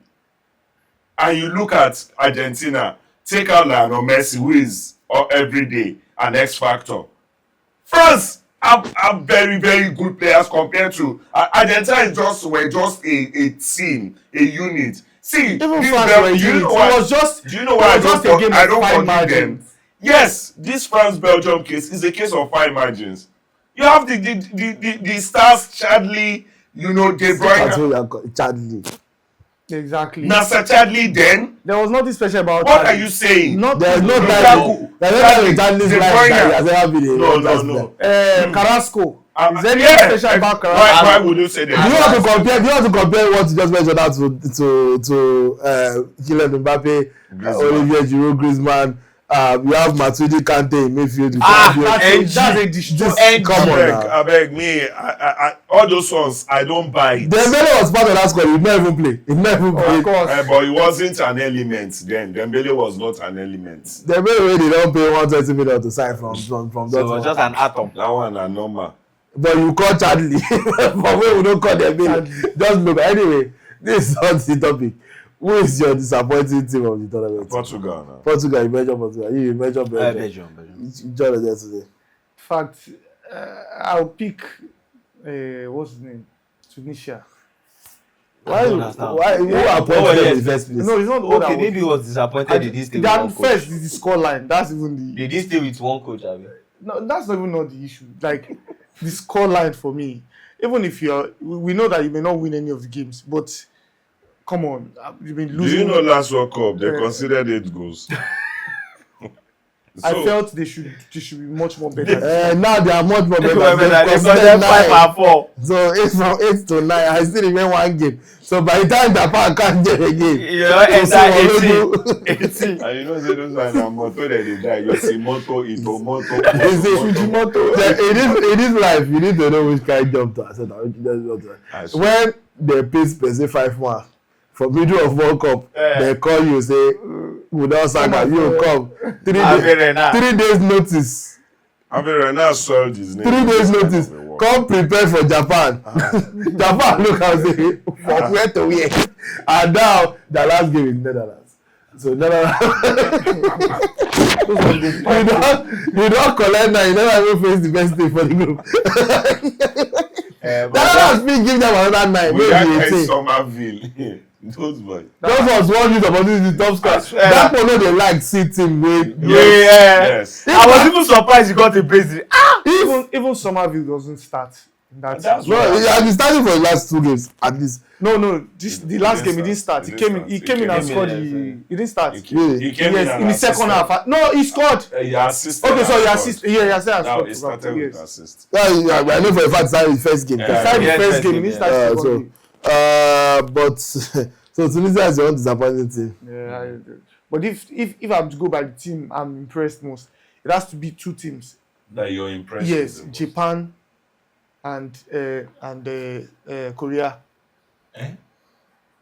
and you look at Argentina, take out Lionel Messi, who is every day an X factor. France have very, very good players compared to Argentina. Were just a team, a unit. See, even France do you know why I don't forgive them? Yes, this France-Belgium case is a case of fine margins. You have the stars, Chadli, De Bruyne. Chadli. Exactly. Nasa Chadli then? There was nothing special about what are you saying? There's no Chadli's life. No. Carrasco. Is there anything special about Carrasco? Why would you say that? Do you want to compare what you just mentioned out to Kylian Mbappe, Olivier Giroud, Griezmann, You have Matuidi Kante in midfield. Come on, I beg me. All those ones, I don't buy it. Dembele was part of that squad. He never even play. Of course. But he wasn't an element then. Dembele was not an element. Dembele really don't pay 120 million to sign from Dortmund. So it was just an atom. That one a normal. But you call Chadley. For me, we don't call Dembele. Just look. Anyway, this is not the topic. Who is your disappointing team of the tournament? Portugal now. Portugal, you mentioned Portugal. You mentioned Belgium. Belgium. You joined us there today. In fact, I'll pick what's his name? Tunisia. Why? Who appointed them in the first place? No, it's not. Okay, maybe he was disappointed. They didn't stay with one coach. First, the score line. That's even the. They didn't stay with one coach, I mean. No, that's not even not the issue. Like the score line for me. Even if we know that you may not win any of the games, but come on, you've been losing. Do you know last World Cup they considered 8 goals? I felt they should be much more better. Now they are much more better. They considered 5 and 4. So it's from 8 to 9. I still remain one game. So by the time Japan can't get again, you know, enter 18. And you know, say those are motor that they die. You see moto, ito, moto. In this life, you need to know which kind of job to accept. When they pay specific 5-1 for middle of World Cup, they call you say, without Saka, you come 3 days notice. Averena soiled his name. 3 days notice. Come prepare for Japan. Japan look and say, from where to where? And now the last game is Netherlands. So Netherlands. you don't collect now. You never even face the best thing for the group. Netherlands will give them another 9. We got Somerville. Those boys. Those was one use opportunity top score. That one no dey like see team wey. Yes. I was even surprised you got a basic. Even Somerville doesn't start. That's he has been starting for the last 2 games at least. No. The last game he didn't start. He came in and scored. He didn't start. He came in the second half. No, he scored. He assisted. Okay, so he assisted. Yeah, he scored. He started with assist. Yeah, I know for a fact started the first game. He started the first game. He didn't start the second game. But so Tunisia is your own disappointing team. Yeah, but if I'm to go by the team I'm impressed most, it has to be 2 teams. That you're impressed. Yes, with Japan and Korea.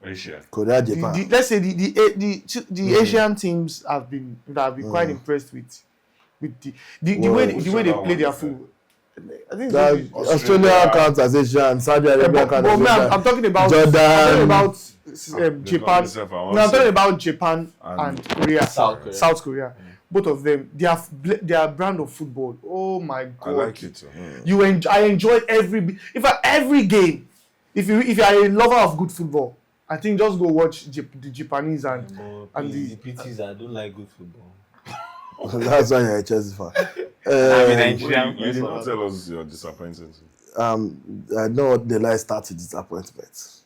Asia. Korea, Japan. Let's say the Asian teams have been quite impressed with the way they play their football. I think Australia counts as Asia and Saudi Arabia counts as Asia. I'm talking about Jordan. I'm talking about Japan. No, I'm talking about Japan and Korea. South Korea. Both of them, their brand of football. Oh my God! I like it. I enjoy every game. If you are a lover of good football, I think just go watch the Japanese and the PTs. I don't like good football. That's why you're a Chelsea fan. You did not tell us your disappointment. I know the line starts with disappointment.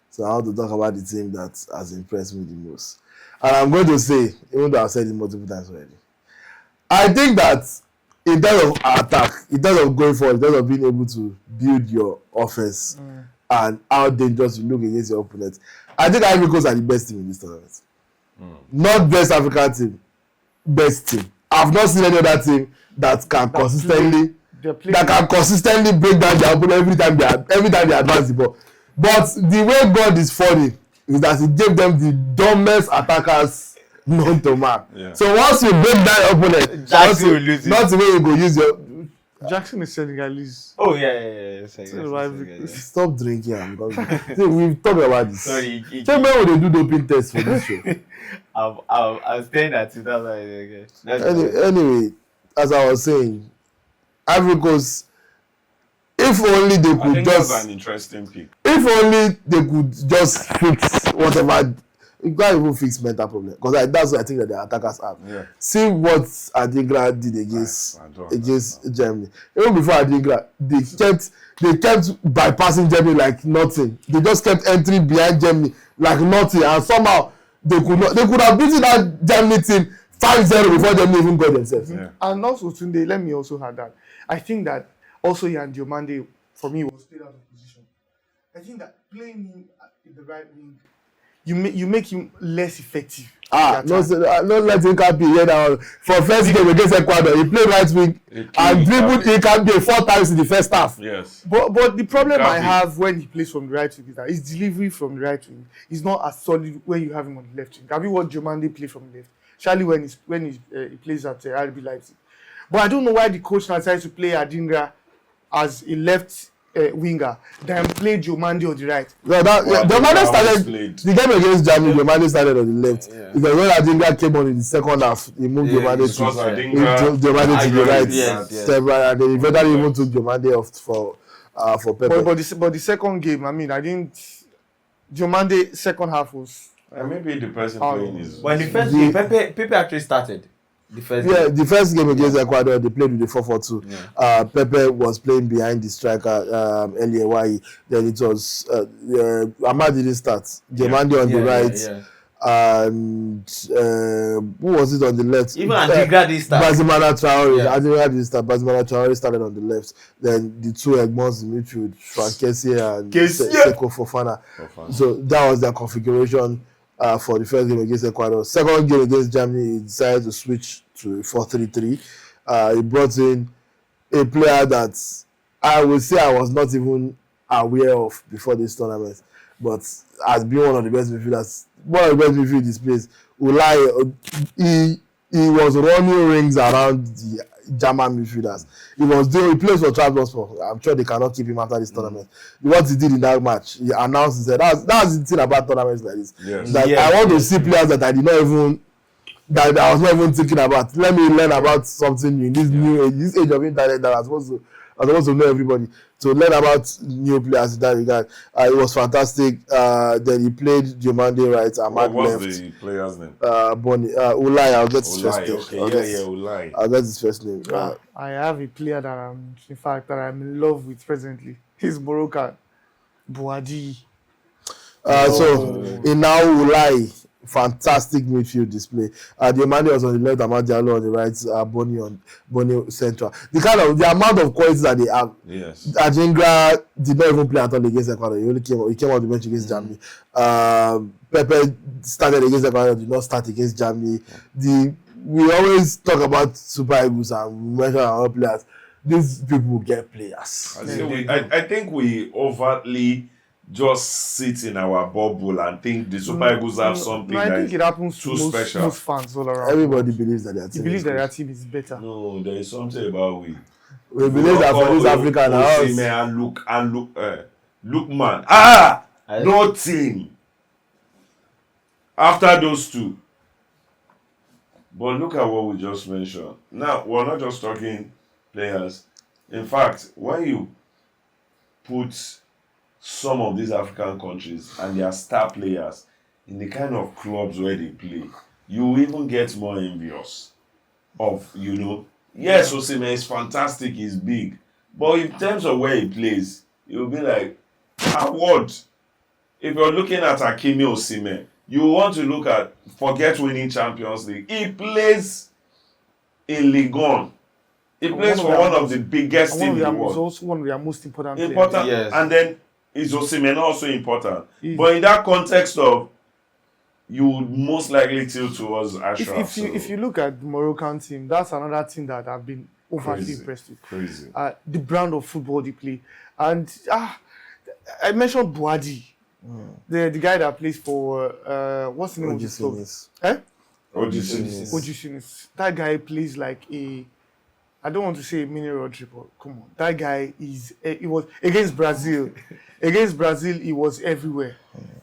So I want to talk about the team that has impressed me the most. And I'm going to say, even though I've said it multiple times already, I think that in terms of attack, in terms of going forward, in terms of being able to build your offense and how dangerous you look against your opponent, I think Ivory Coast are the best team in this tournament. Not best African team, best team. I've not seen any other team that can consistently break down their opponent every time they advance the ball. But the way God is funny is that he gave them the dumbest attackers known to man. Yeah. So once you break down your opponent, Jackson will lose it. Not the way you go use your. Jackson is Senegalese. Oh yeah. Stop drinking. We've talked about this. Sorry. Tell me when they do doping tests for this show. I'm staying at it. Anyway, as I was saying, Ivory Coast. If only they could that's an interesting pick. If only they could just fix whatever. You can't even fix mental problem because that's what I think that the attackers have. Yeah. See what Adingra did against Germany. Even before Adingra, they kept bypassing Germany like nothing. They just kept entering behind Germany like nothing, and somehow they could have beaten that Germany team 5-0 before Germany even got themselves. Yeah. And also Tunde, let me also add that I think that. Also, Yan Diomande, for me, was played out of position. I think that playing him in the right wing, you make him less effective. No let Ikambi here now. For first game against Ecuador, he played right wing and dribbled Ikambi 4 times in the first half. Yes. But the problem I have when he plays from the right wing is that his delivery from the right wing is not as solid when you have him on the left wing. Have you watched Diomande play from the left? Surely when he plays at RB Leipzig. But I don't know why the coach now decides to play Adingra as a left winger, then play Diomande on the right. No, Diomande started the game against Germany. Diomande started on the left because when Adingra came on in the second half, he moved Diomande to the right. Yes. And they eventually even took Diomande off for Pepe. But the second game, I mean, I didn't. Diomande second half was. Maybe the person playing is. When the first game, Pepe actually started. The first game against Ecuador, they played with the 4-4-2. Yeah. Pepe was playing behind the striker, Eliewai. Then it was Ahmad didn't start. Diomande on the right. And who was it on the left? Even Adingra didn't start. Bazimana Traore. Adingra didn't start. Bazimana Traore started on the left. Then the two Egmonts in midfield, Frank Kessie and Seko Fofana. So that was their configuration. For the first game against Ecuador. Second game against Germany, he decided to switch to 4-3-3. He brought in a player that I would say I was not even aware of before this tournament, but has been one of the best midfielders. One of the best midfield displays. Ulai, he was running rings around the German midfielders. He plays for Trabzonspor. I'm sure they cannot keep him after this tournament. What he did in that match, he announced, he said, that's the thing about tournaments like this. Yes. I want to see players that I was not even thinking about. Let me learn about something new in this age of internet that I'm supposed to know everybody. To learn about new players in that regard. It was fantastic. Then he played Diomande right. Ahmad left. What's the player's name? Ulai. I'll get his first name. Ulai. I'll get his first name. I have a player that I'm in love with presently. He's Moroccan. Bouadi. So in now Ulai, fantastic midfield display. Diomande was on the left, Amad Diallo on the right, Boni central. The amount of quality that they have. Yes. Adingra did not even play at all against Ecuador. He came out the bench against Germany. Pepe started against Ecuador, did not start against Germany. We always talk about Super Eagles and we mention our players. These people get players. I think we overtly just sit in our bubble and think the Super Eagles have something I think it happens to most fans all around. Everybody believes that their team is better. No, there is something about we believe that for this African house. Look, man. No team. After those two. But look at what we just mentioned. Now, we're not just talking players. In fact, when you put some of these African countries and their star players in the kind of clubs where they play, you even get more envious of, yes, Osimhen is fantastic, he's big, but in terms of where he plays, you'll be like, what? If you're looking at Hakimi Osimhen, you want to forget winning Champions League. He plays in Ligue 1. He plays for one of the biggest teams in the world. He's also one of their most important players. Yes. And then is Osimhen also important? But in that context of, you would most likely tilt towards Ashraf. If you look at the Moroccan team, that's another team that I've been overly impressed with. Crazy. The brand of football they play. And I mentioned Bouadi. The guy that plays for what's the name of his club? Ojusinis. That guy plays like I don't want to say mini Rodri, but come on. That guy he was against Brazil. Against Brazil, he was everywhere.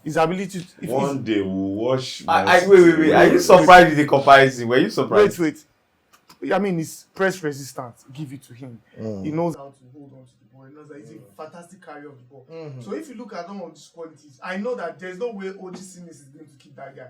His ability to one day we'll watch. Wait. Are you surprised with the comparison? Were you surprised? Wait. I mean, his press resistance, give it to him. He knows how to hold on to the ball. He knows that he's a fantastic carrier of the ball. So if you look at some of these qualities, I know that there's no way OG Sinis is going to keep that guy.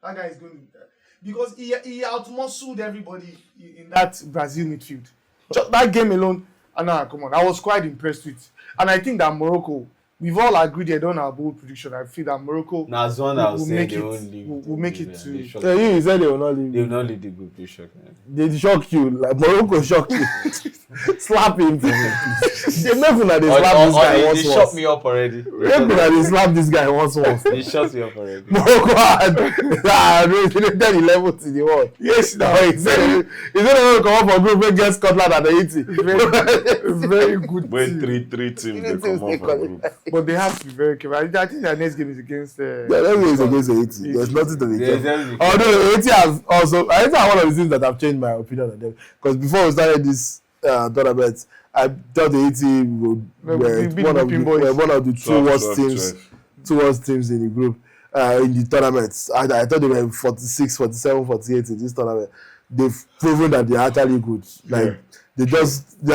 That guy is going to, because he outmuscled everybody in that Brazil midfield. Just that game alone, come on, I was quite impressed with. And I think that Morocco, we've all agreed here on our bold prediction. I feel that Morocco will make it to. You said they will not leave. They will not leave the group. They shock. They shock you. Like Morocco shock you. Slap him. They make una dey slap this guy once. They shot me up already. Make una dey slap this guy once. They shot me up already. Morocco had rated the level to the world. Yes, now He said they want to come up for group against Scotland at the 80. very good. When three teams they come up for group. But they have to be very careful. I think their next game is against. Yeah, that game is against Haiti. There's nothing to be careful. There's Although Haiti has also, Haiti are one of the things that have changed my opinion on them. Because before we started this tournament, I thought Haiti were one of the two worst teams in the group in the tournament. I thought they were 46, 47, 48 in this tournament. They've proven that they are actually good. Like they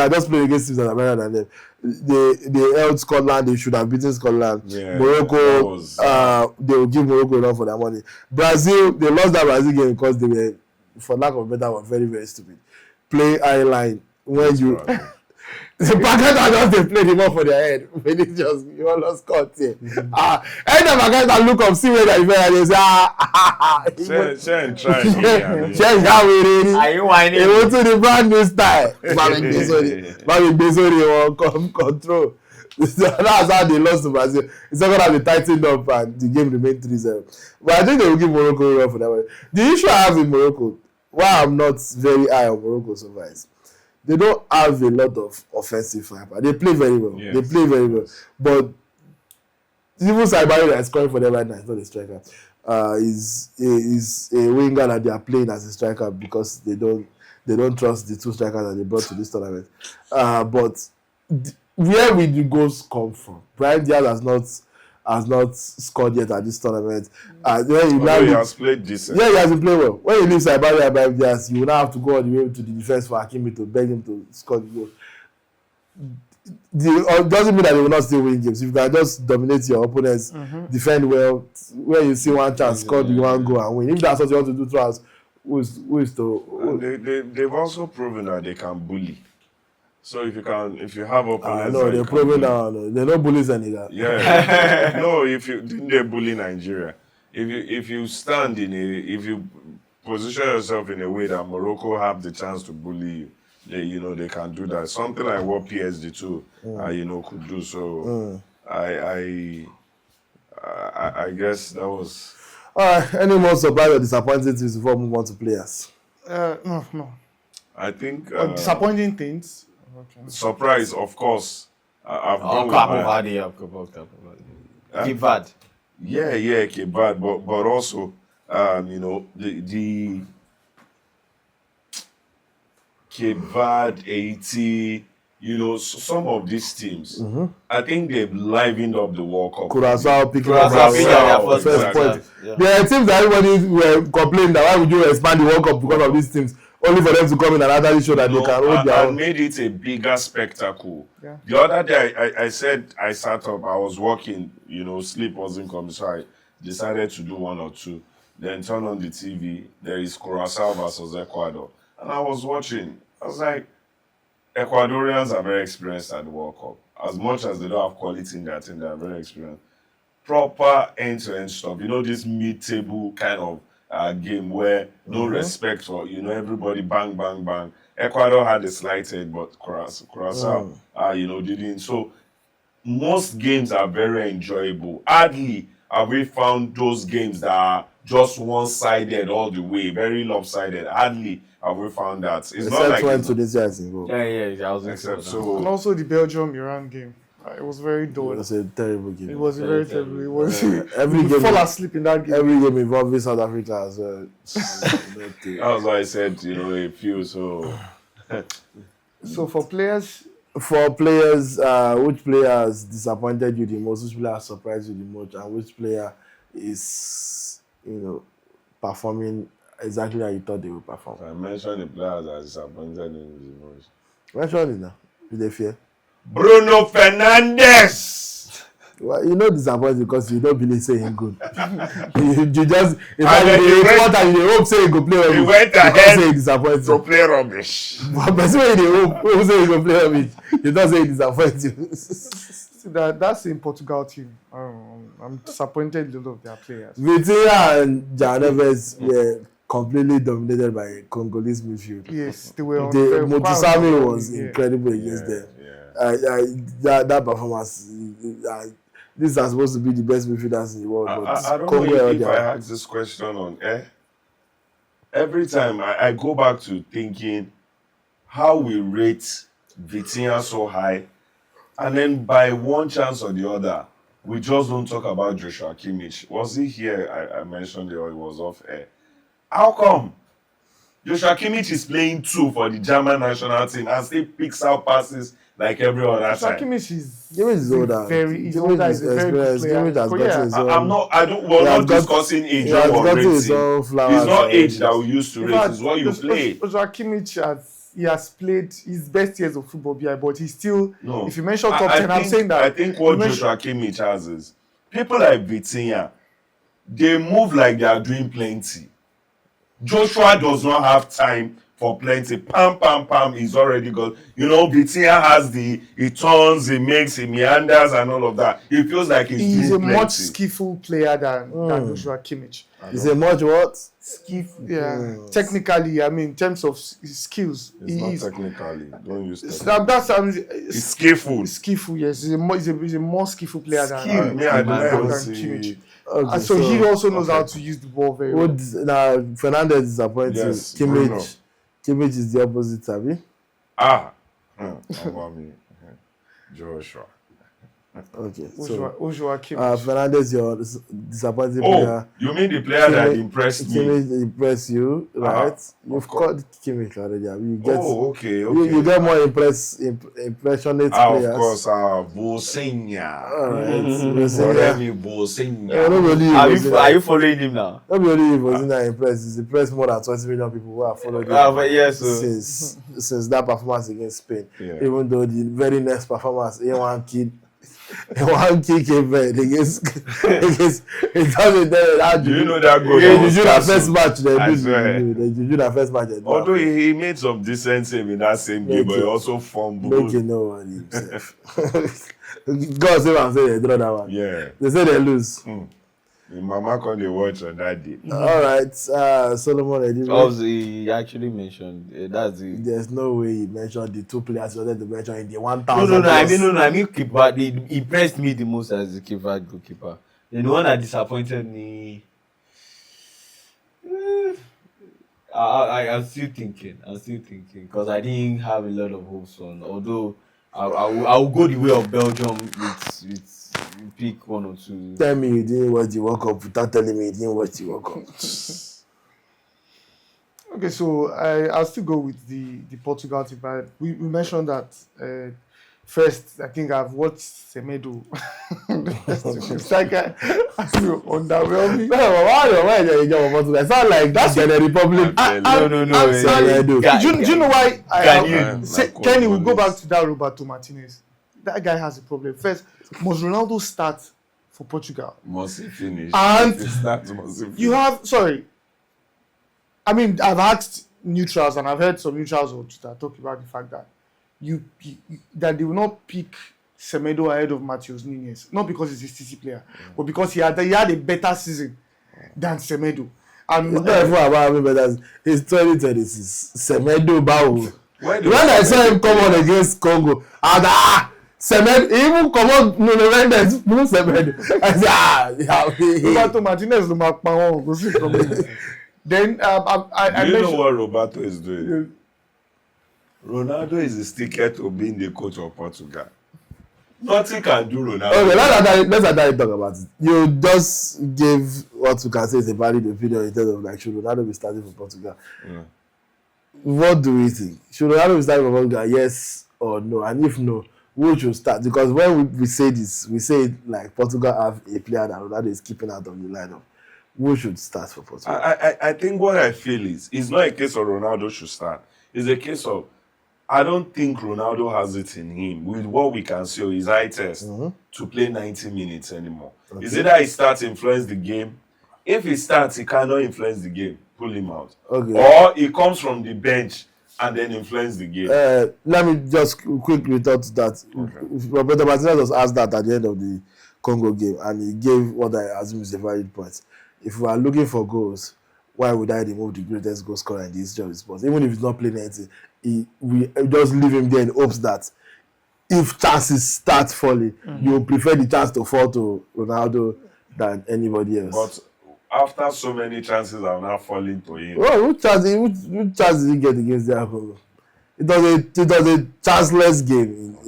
are just playing against teams that are better than them. They held Scotland. They should have beaten Scotland. Yeah, Morocco, they will give Morocco enough for their money. Brazil, they lost that Brazil game because they were, for lack of better word, very, very stupid. Play high line when you. The Pakistan just they play the ball for their head. Vinicius, you all lost cut here. Anytime Pakistan look up, see where they are, they say, Shane try. Are you whining? They went to the brand new style. Mami Bezori will control. That's how they lost to Brazil. The second half they tightened up and the game remained 3-0. But I think they will give Morocco a run for that one. The issue I have in Morocco, why I'm not very high on Morocco so far is they don't have a lot of offensive fiber. They play very well. Yes. They play very well. But even Saibari that is scoring for them right now is not a striker. Is a winger that they are playing as a striker because they don't trust the two strikers that they brought to this tournament. But where will the goals come from? Brian Diaz has not scored yet at this tournament. He has played decent. Yeah, he has been playing well. When you leave Saibari and Brian Diaz, you will now have to go all the way to the defense for Hakimi to beg him to score the goal. Doesn't mean that they will not still win games. If you can just dominate your opponents, defend well, when you see one chance, score the one goal and win. If that's what you want to do throughout, who is to? They've also proven that they can bully. So if you have opponents, no, they're proving that they're not bullies anymore. Yeah, no. Didn't they bully Nigeria? If you stand if you position yourself in a way that Morocco have the chance to bully you, they can do that. Something like what PSG too, could do. So I guess that was. All right. Any more surprise or disappointing things before we move on to players? No. I think disappointing things. Okay. Surprise, of course. I've gone Cape Verde. Yeah, Cape Verde, but also, the Cape Verde, Haiti, some of these teams, I think they've livened up the World Cup. Curaçao picking up their first point. There are teams that everybody were complaining that why would you expand the World Cup because of these teams? Only for them to come in and actually show that they can hold their own. Made it a bigger spectacle. Yeah. The other day, I said I sat up, I was working, sleep wasn't coming, so I decided to do one or two. Then turn on the TV, there is Curaçao versus Ecuador. And I was watching. I was like, Ecuadorians are very experienced at the World Cup. As much as they don't have quality in their team, they are very experienced. Proper end-to-end stuff. this mid-table kind of game where no respect for, everybody bang, bang, bang. Ecuador had a slight head, but Curaçao, didn't. So most games are very enjoyable. Hardly have we found those games that are just one-sided all the way, very lopsided. Hardly have we found that. It's not like when Tunisia is involved. Yeah. I was except so. And also the Belgium-Iran game. It was very dull. It was a terrible game. It was very terrible. It was every game fall asleep in that game. Every game involving South Africa as well. That was why I said, a few. So for players, which player has disappointed you the most? Which player has surprised you the most? And which player is, performing exactly how you thought they would perform? I mentioned the players that disappointed me the most. Mention it now. Did they fear? Bruno Fernandes. Well, disappointed because you don't believe say him good. you just in fact you hope say he go play rubbish. He went ahead to play rubbish. But when you hope say he go play rubbish, you don't say he disappoint you. that's in Portugal team. I'm disappointed in a lot of their players. Vitinha and Jan Neves were completely dominated by Congolese midfield. Yes, they were. Motusami was incredible against them. That performance. These are supposed to be the best midfielders in the world. But I don't know if I ask this question on air. Every time I go back to thinking how we rate Vitinha so high, and then by one chance or the other, we just don't talk about Joshua Kimmich. Was he here? I mentioned it, or it was off air. How come? Joshua Kimmich is playing 2 for the German national team and still picks out passes like every other Joshua time. Kimmich is older. He's older. He's a very good player. We're not discussing age or rating. It's not age that we used to rate. It's what you play. Joshua Kimmich has played his best years of football behind, but he's still. No. If you mention top 10, I'm saying that. I think what Joshua Kimmich has is people like Vitinha, they move like they are doing plenty. Joshua does not have time for plenty. Pam, he's already got. Vitinha has he turns, he makes, he meanders and all of that. It feels like he's a much skillful player than Joshua Kimmich. He's a much what? Skillful. Yeah. Technically, I mean, in terms of skills. It's not technically. Don't use technically. He's skillful. Skillful, yes. He's a more skillful player than Kimmich. Okay, so he also knows how to use the ball very well. Now, Fernandez is disappointing. Yes, Kimmich is the opposite, Abi. Joshua. Okay, Joshua Kimmich. Fernandez, your disappointing player. You mean the player that impressed me? Kimmich impressed you, right? You've called Kimmich already. You get, okay. You get more impressionate players. Of course, Bosenya. Bosenya. Are you following him now? Not only Bosenya impressed, he's impressed more than 20 million people who are following him since that performance against Spain. Yeah. Even though the very next performance, one kid came back against it doesn't do you know that goal? The first match. Although he made some decent save in that same game, but he also fumbled. Make you know what himself. God save and say they draw that one. Yeah. They say they lose. The mama can they watch on that day. All right, Solomon. He actually mentioned that's the. There's no way he mentioned the 2 players he wanted to mention in the 1,000. No. I mean keeper. He impressed me the most as the goalkeeper. The one that disappointed me. I'm still thinking because I didn't have a lot of hopes on. Although I will go the way of Belgium with pick 1 or 2. Tell me you didn't watch the World Cup without telling me you didn't watch the World Cup. Okay, so I'll still go with the Portugal team. But we mentioned that first. I think I've watched Semedo. It's like I feel underwhelming. Why are you going Portugal? It's not like that's the Republic. No. Do you know why? Kenny will go back to that Roberto Martinez. That guy has a problem. First, must Ronaldo start for Portugal? Must he finish? And you have, I mean, I've asked neutrals and I've heard some neutrals on Twitter talk about the fact that that they will not pick Semedo ahead of Matheus Nunes. Not because he's a CC player, but because he had a better season than Semedo. And it's not even about having better. It's 2026. Semedo Bao. When I saw him come on against Congo, and Semedo, even come on, no Mendes, no Semedo. I said, Roberto Martinez, no Macpahon. Then I know what Roberto is doing? Ronaldo is the sticker to being the coach of Portugal. Nothing can do Ronaldo. Okay, let's talk about it. You just gave what you can say is a valid opinion in terms of like, should Ronaldo be starting for Portugal? Yeah. What do we think? Should Ronaldo be starting for Portugal? Yes or no? And if no, who should start? Because when we say this, we say it like Portugal have a player that Ronaldo is keeping out of the lineup. Who should start for Portugal? I think what I feel is, it's not a case of Ronaldo should start. It's a case of, I don't think Ronaldo has it in him, with what we can see, his eye test, to play 90 minutes anymore. Okay. Is it that he starts to influence the game? If he starts, he cannot influence the game. Pull him out. Okay. Or he comes from the bench and then influence the game. Let me just quickly return to that. Okay. Roberto Martinez was asked that at the end of the Congo game, and he gave what I assume is a valid point. If we are looking for goals, why would I remove the greatest goal scorer in the history of the sport? Even if he's not playing anything, we just leave him there in hopes that if chances start falling, you will prefer the chance to fall to Ronaldo than anybody else. But after so many chances have now fallen to him. Well, which chance did he get against the Congo? It was a chanceless game.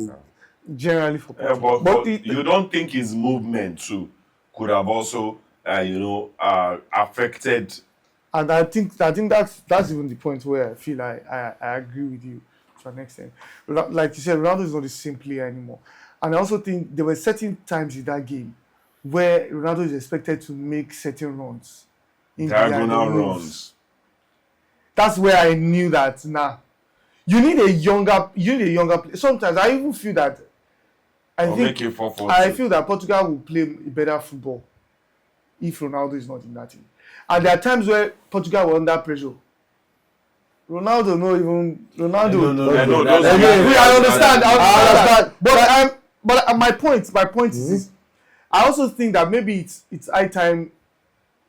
Generally for but you don't think his movement too could have also, affected? And I think that's even the point where I feel I agree with you to an extent. Like you said, Ronaldo is not the same player anymore. And I also think there were certain times in that game where Ronaldo is expected to make certain runs. Diagonal runs. That's where I knew that you need a younger player. Sometimes I even feel that I feel that Portugal will play a better football if Ronaldo is not in that team. And there are times where Portugal were under pressure. Ronaldo. I understand. But my point is this. I also think that maybe it's high time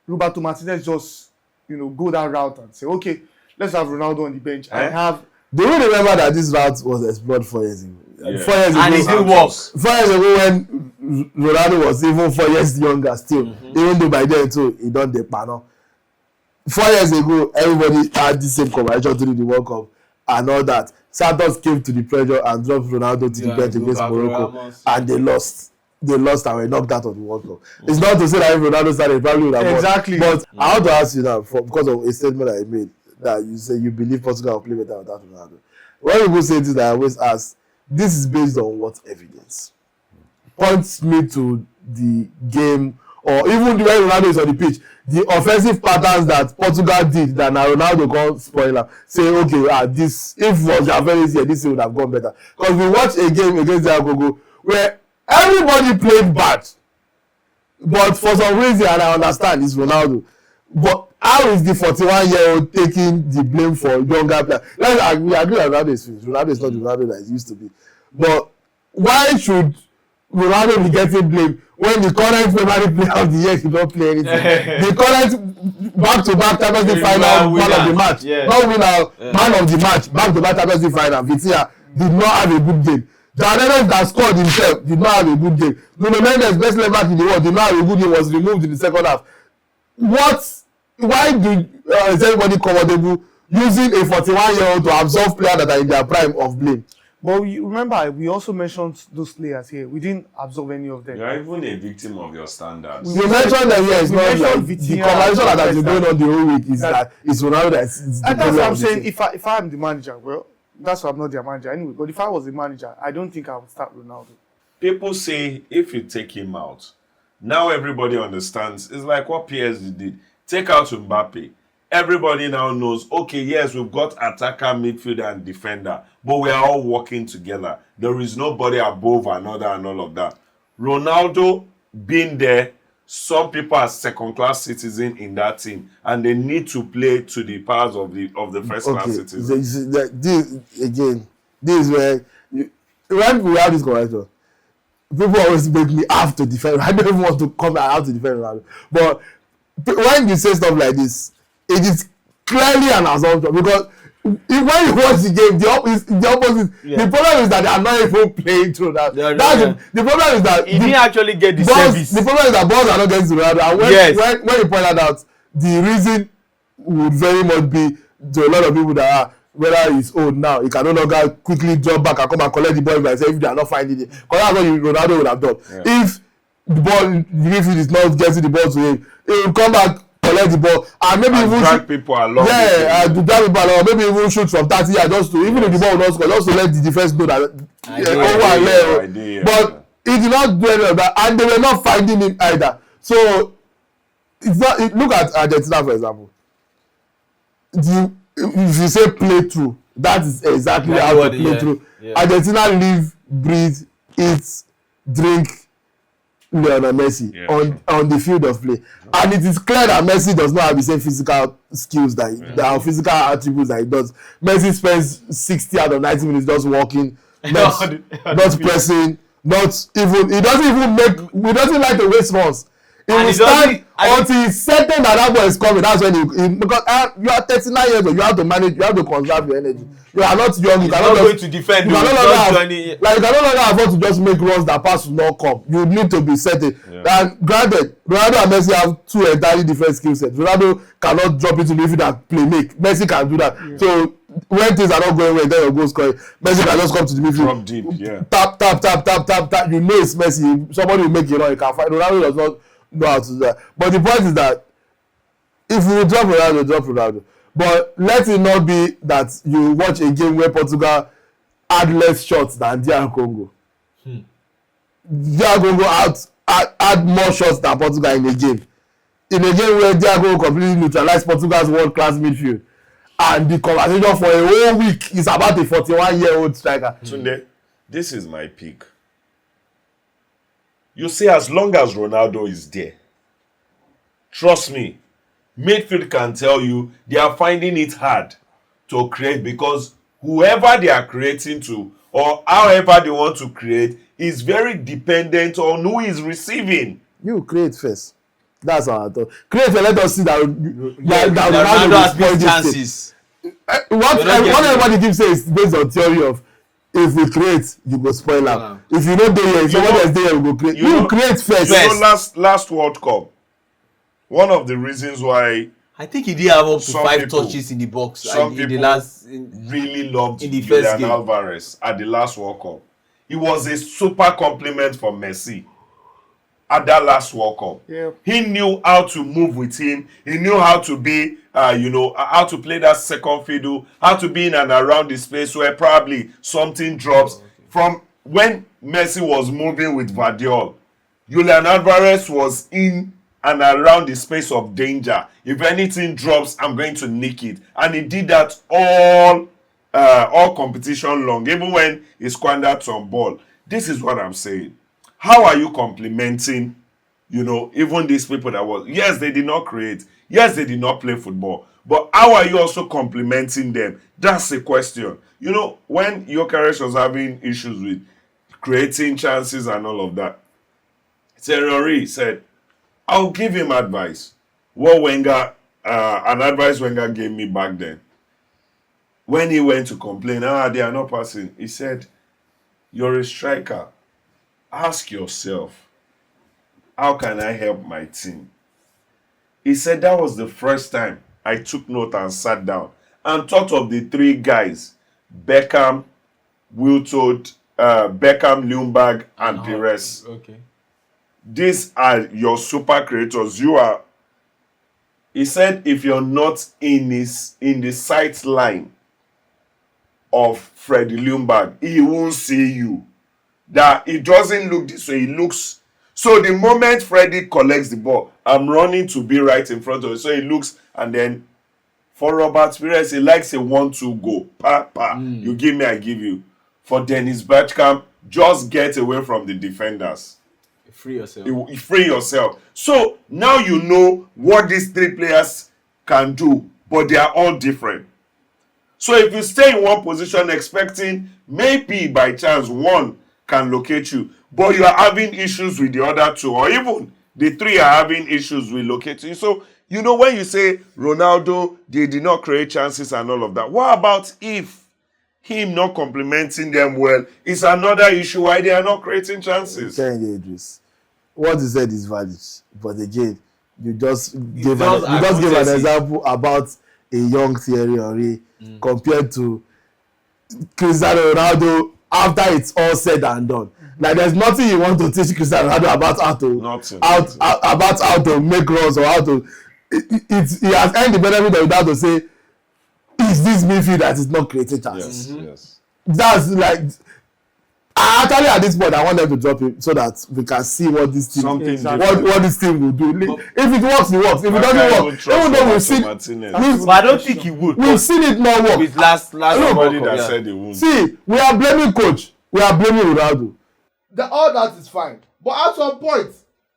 Roberto Martinez just go that route and say, okay, let's have Ronaldo on the bench and have. Do you remember that this route was explored 4 years ago? Yeah. 4 years ago, and it didn't work. 4 years ago, when Ronaldo was even 4 years younger, still, even though by then too he done the panel. 4 years ago, everybody had the same conversation during the World Cup and all that. Santos came to the pressure and dropped Ronaldo to the bench against Morocco, and they lost. They lost and were knocked out of the World Cup. It's not to say that if Ronaldo started, probably would have won. Exactly. But I want to ask you now, because of a statement I made, that you say you believe Portugal will play better without Ronaldo. When people say this, I always ask, this is based on what evidence? Points me to the game, or even the way Ronaldo is on the pitch, the offensive patterns that Portugal did that now Ronaldo can't spoiler. Say, okay, this if was Javelis here, this would have gone better. Because we watched a game against the Congo where everybody played bad, but for some reason, and I understand, it's Ronaldo. But how is the 41-year-old taking the blame for younger players? We agree that Ronaldo is finished. Ronaldo is not the Ronaldo that he used to be. But why should Ronaldo be getting blamed when the current Premier League player of the year should not play anything? The current back-to-back Champions League final man of the match, not winner, man of the match, back-to-back Champions League final, Vitinha did not have a good game. Janelles that scored himself did not have a good game. Nuno Mendes, best left back in the world, did not have a good game, was removed in the second half. Why is everybody comfortable using a 41-year-old to absolve players that are in their prime of blame? But remember, we also mentioned those players here. We didn't absolve any of them. You're even a victim of your standards. We mentioned them here. It's not like the conversation that has been going on the whole week is that it's Ronaldo that's the and that's what I'm saying. If I am the manager, well, that's why I'm not their manager anyway. But if I was the manager, I don't think I would start Ronaldo. People say if you take him out, now everybody understands. It's like what PSG did. Take out Mbappe. Everybody now knows, okay, yes, we've got attacker, midfielder, and defender, but we are all working together. There is nobody above another and all of that. Ronaldo being there, some people are second-class citizens in that team, and they need to play to the powers of the first-class citizens. This is where when we have this conversation, people always make me have to defend. I don't even want to come and have to defend Ronaldo. But when you say stuff like this, it is clearly an assumption, because when you watch the game, the opposite. Yeah. The problem is that they are not even playing through that. The problem is that he didn't actually get the service. The problem is that balls are not getting to Ronaldo. And when you pointed out, the reason would very much be to a lot of people that are, whether he's old now, he can no longer quickly drop back and come and collect the ball by himself if they are not finding it. Because that's what Ronaldo would have done. Yeah. If the ball, the midfield is not getting the ball to him, he will come back, collect the ball, and maybe even drag people along. Yeah, to drag people along. Maybe even shoot from 30 yards, just to, even if the ball will not score, just to let the defense know that over and there. But he did not do any of that, and they were not finding him either. So it's not. Look at Argentina, for example. If you say play through, that is exactly how to play through. Yeah. Argentina live, breathe, eat, drink Lionel Messi Yeah, on the field of play, and it is clear that Messi does not have the same physical skills that physical attributes that he does. Messi spends 60 out of 90 minutes just walking, not pressing, not even. He doesn't even make. He doesn't like to waste runs. He will stand until he's certain that ball is coming. That's when because you are 39 years old. You have to manage. You have to conserve your energy. You are not young. You cannot going to defend. You cannot no longer afford to just make runs that pass will not come. You need to be certain. Yeah. And granted, Ronaldo and Messi have two entirely different skill sets. Ronaldo cannot drop into the midfield and play make. Messi can do that. Yeah. So when things are not going well, then you go scoring. Messi can just come to the midfield. Drop deep, yeah. Tap. You know it's Messi. Somebody will make it run. You can find. Ronaldo does not know how to do that. But the point is that if we drop Ronaldo. But let it not be that you watch a game where Portugal had less shots than DR Congo. DR Congo had more shots than Portugal in a game. In a game where DR Congo completely neutralized Portugal's world-class midfield. And the conversation for a whole week is about a 41-year-old striker. Tunde, this is my pick. You see, as long as Ronaldo is there, trust me, midfield can tell you they are finding it hard to create because whoever they are creating to or however they want to create is very dependent on who is receiving. You create first. That's our thought. Create and let us see that Ronaldo has big chances. What everybody keeps saying is based on theory of if we create, you go spoil am. If you no dey here, if somebody else dey here, we go create. You create first. You know, last World Cup, one of the reasons why I think he did have up to 5 touches in the box. Some people really loved in the first game. Alvarez at the last World Cup. It was a super compliment for Messi at that last World Cup. Yeah. He knew how to move with him. He knew how to be, how to play that second fiddle, how to be in and around the space where probably something drops. From when Messi was moving with Vardiol, Julian Alvarez was in and around the space of danger. If anything drops, I'm going to nick it. And he did that all competition long, even when he squandered some ball. This is what I'm saying. How are you complimenting, even these people that was, yes, they did not create, yes, they did not play football, but how are you also complimenting them? That's the question. When Gyökeres was having issues with creating chances and all of that, Thierry Henry said, I'll give him advice. An advice Wenger gave me back then. When he went to complain, they are not passing, he said, you're a striker. Ask yourself, how can I help my team? He said that was the first time I took note and sat down and thought of the 3 guys, Beckham, Wiltord, Ljungberg, and Pires. Okay. These are your super creators. He said, if you're not in the sight line of Freddie Ljungberg, he won't see you. That it doesn't look this way, it looks. So the moment Freddie collects the ball, I'm running to be right in front of it. So he looks, and then for Robert Pires, he likes a 1-2 go. You give me, I give you. For Dennis Bergkamp, just get away from the defenders. Free yourself. You free yourself. So now you know what these 3 players can do, but they are all different. So if you stay in one position expecting maybe by chance one can locate you, but you are having issues with the other 2, or even the 3 are having issues with locating you. So, when you say Ronaldo, they did not create chances and all of that, what about if him not complimenting them well is another issue why they are not creating chances? Idris, what you said is valid, but again, you just gave an example about a young Thierry Henry compared to Cristiano Ronaldo after it's all said and done. Like, there's nothing you want to teach Cristiano Ronaldo about how to make runs or how to. He has earned the benefit of that to say, is this midfield that is not creating chances? Yes. That's like. Actually, at this point, I want them to drop it so that we can see what this team, what this team will do. If it works, it works. If it doesn't work, even though we've seen, but I don't think he would. We've seen it not work. With last somebody that said he won't. See, we are blaming coach. We are blaming Ronaldo. All that is fine, But at some point,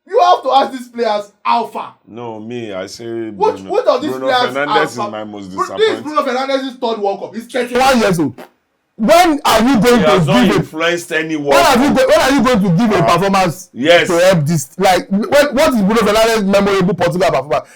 you have to ask these players how far. No, me, I say Which of these Bruno players Fernandes is are my most This is disappointing. Bruno Fernandes' third World Cup. He's 1 years old. When are you going He to has not give a influenced anyone. when are you going to give a performance yes. to help this? Like, what is Bruno Fernandes' memorable Portugal performance?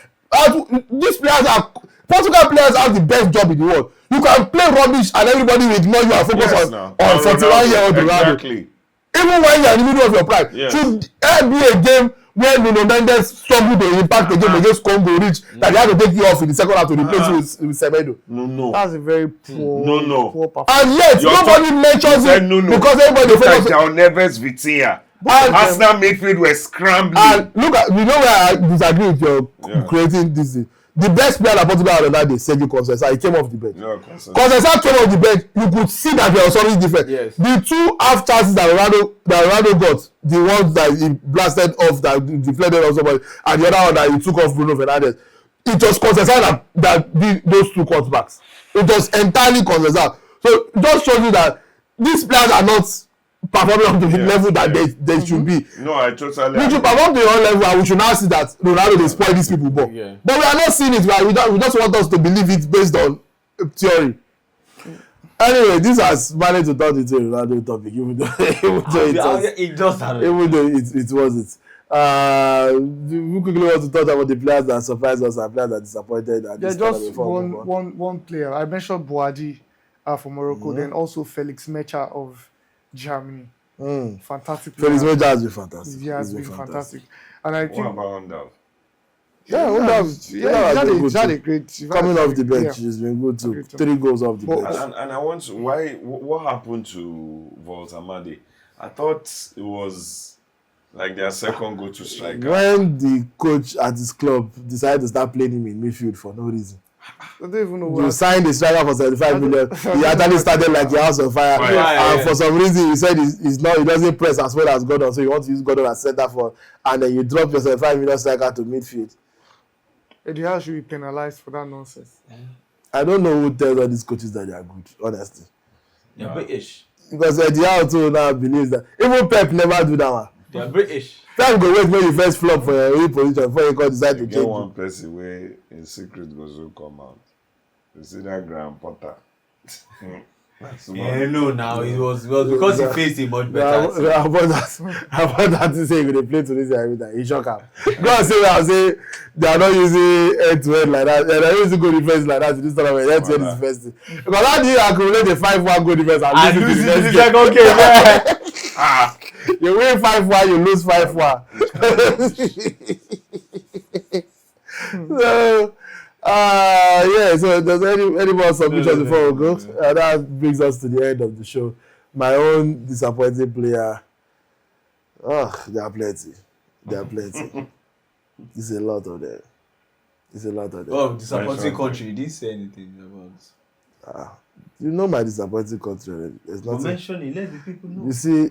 These players are Portugal players have the best job in the world. You can play rubbish and everybody will ignore you and focus on 41-year-old Ronaldo. Exactly. Even when you are in the middle of your prime. Yes. Should there be a game where Nuno Mendes struggled to impact the game against Congo reach that they had to take you off in the second half to replace with Semedo? No. That's a very poor, No. poor performance. And yet nobody mentions it because everybody look at focuses. João Neves, Vitinha. Arsenal midfield were scrambling. And look at, you know where I disagree with your creating this thing. The best player that Portugal had on that day, Sergio Conceição, he came off the bench. Conceição came off the bench. You could see that there was something different. Yes. The 2 half chances that Ronaldo got, the ones that he blasted off, that deflected off somebody, and the other one that he took off Bruno Fernandes, it was Conceição that did those 2 cutbacks. It was entirely Conceição. So it just shows you that these players are not performing up to the level that they should be. No, I totally We should perform to your level, and we should now see that Ronaldo dey spoil these people ball. Yeah. But we are not seeing it. We just want us to believe it based on theory. Anyway, this has managed to turn into a Ronaldo topic, even though it wasn't. We quickly want to talk about the players that surprised us and players that disappointed. And just one player. I mentioned Boadi from Morocco, then also Felix Mecha of Germany. Fantastic. Felix Mecha has been fantastic. He has been fantastic. And I think. What about Ondaf? He's had a great coming off the bench. He's been good too. 3 goals off the bench. And I want to, what happened to Voltamade? I thought it was like their second go-to striker. When the coach at his club decided to start playing him in midfield for no reason. I don't even know you signed the striker for 75 million. He actually started like a house on fire. And for some reason, he said he doesn't press as well as Gordon. So you want to use Gordon as centre for, and then you drop your 75 million striker to midfield. Eddie Howe should be penalized for that nonsense. I don't know who tells all these coaches that they are good, honestly. They're British. Because Eddie Howe too now believes that. Even Pep never do that one. They're British. Pep go wait when you first flop for your position before you decide to change. Get one person where in secret goes to come out. You see that Graham Potter. No, now it was because he faced him much better. I want that to say if they play Tunisia every time. He shock him. Go and say that. Say they are not using head-to-head like that. They are not using goal defense like that in this tournament. Head-to-head is the first thing. Because how do you accumulate a 5-1 goal defense and lose it in the second game? You win 5-1, you lose 5-1. So there's any more submissions before we go? That brings us to the end of the show. My own disappointing player. There are plenty. It's a lot of them. Oh, disappointing country. You didn't say anything about. You know my disappointing country. There's nothing. Mention it. Let the people know. You see,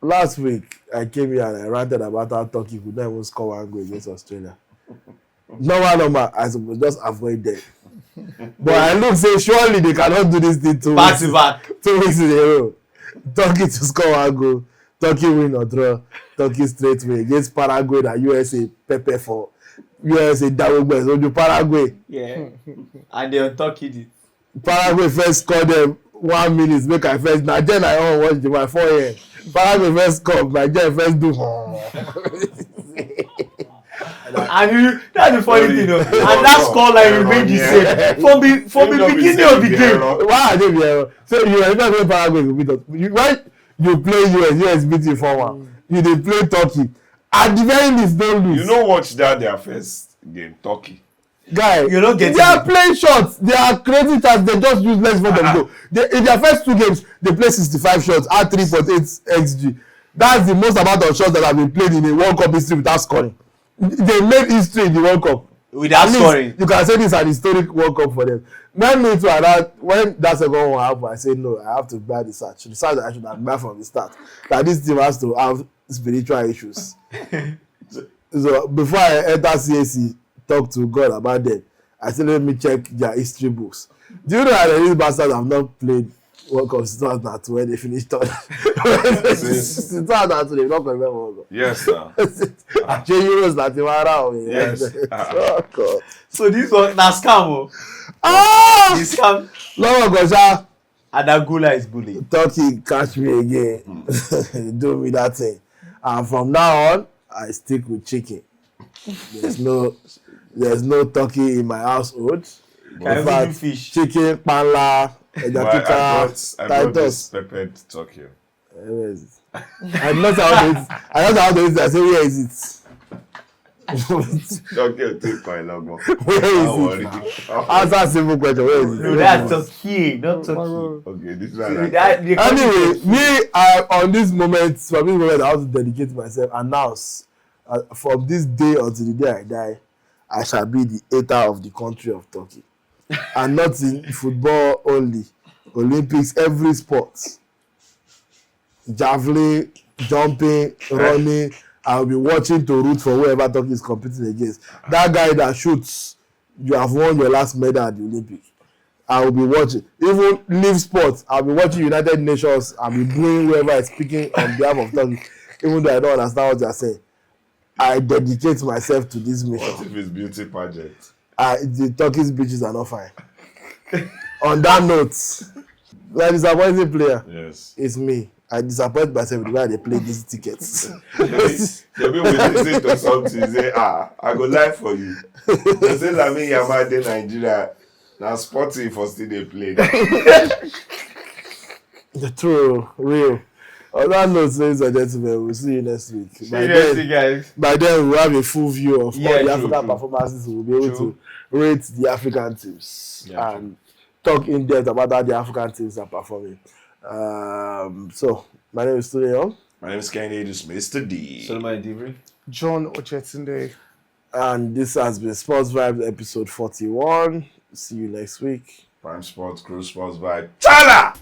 last week I came here and I ranted about how Turkey could not even score 1 goal against Australia. Normal, I suppose just avoid them. But I look say surely they cannot do this thing 2 back to back. 2 weeks in a row. Turkey to score 1 goal, Turkey win or draw, Turkey straight way against Paraguay that USA pepper for. USA Dawogbe so do Paraguay. Yeah. And they Turkey it. Paraguay first score them 1 minute, make I first. Now then I all watch the my 4 years. Paraguay first score, Nigeria first do. And that's the funny thing, and that scoreline remained the same from the beginning of the game. Why are they the error? So you remember when Paraguay will beat us? When you play US beat you 4-1. You dey play Turkey. At the very least, don't lose. You know watch that their first game, Turkey. Guy, you're not getting they are playing shots. They are creating chances. They just use less for them go. In their first 2 games, they play 65 shots at 3.8 xG. That's the most amount of shots that have been played in a World Cup history without scoring. They made history in the World Cup. Without scoring. You can say this is an historic World Cup for them. When that second one happened, I said no, I have to buy the research. Research that I should have buy from the start. That this team has to have spiritual issues. So before I enter CAC, talk to God about them, I said let me check their history books. Do you know that these bastards have not played World Cup 2002 when they finished third. 2002 they not remember World Cup. Yes, sir. Actually, Euros that they were around. Yes. Oh God. So this one na scam. Ah! This scam. Lọ́wọ́ Gọ̀ṣà. Adagula is bullying. Turkey catch me again. Do me that thing. And from now on, I stick with chicken. There's no turkey in my household. Can I do fish? Chicken, panla, I brought this Titus. peppered turkey. Where is it? I'm not how to eat. I don't know how to eat it. I say, where is it? Turkey will take quite long. Where is it? Answer a simple question. Where is it? No, that's turkey, not turkey. Okay, this So one. Anyway, I on this moment, from this moment, I want to dedicate myself. Announce from this day until the day I die, I shall be the eater of the country of Turkey, and not in football only. Olympics, every sport, javelin, jumping, running. I'll be watching to root for whoever Turkey is competing against. That guy that shoots, you have won your last medal at the Olympics. I will be watching. Even live sports, I'll be watching United Nations. I'll be doing whoever is speaking on behalf of Turkey, even though I don't understand what they are saying. I dedicate myself to this mission. What if it's beauty pageant? The Turkish beaches are not fine. On that note, the disappointing player is me. I disappoint myself the way they play these tickets. Maybe we listen to something, say, I go lie for you. They say Lamine Yamal dey Nigeria. Now Sporting for still they play. The true, real. On that note, ladies and gentlemen, we'll see you next week. See you next week, guys. By then, we'll have a full view of all the true, African performances. We'll be able to rate the African teams and talk in depth about how the African teams are performing. So, my name is Tunde. My name is Kenny, this is Mr. D. Solomon Divri. John Ochetunde. And this has been Sports Vibes episode 41. See you next week. Prime Sports, Crew Sports Vibe. Chala!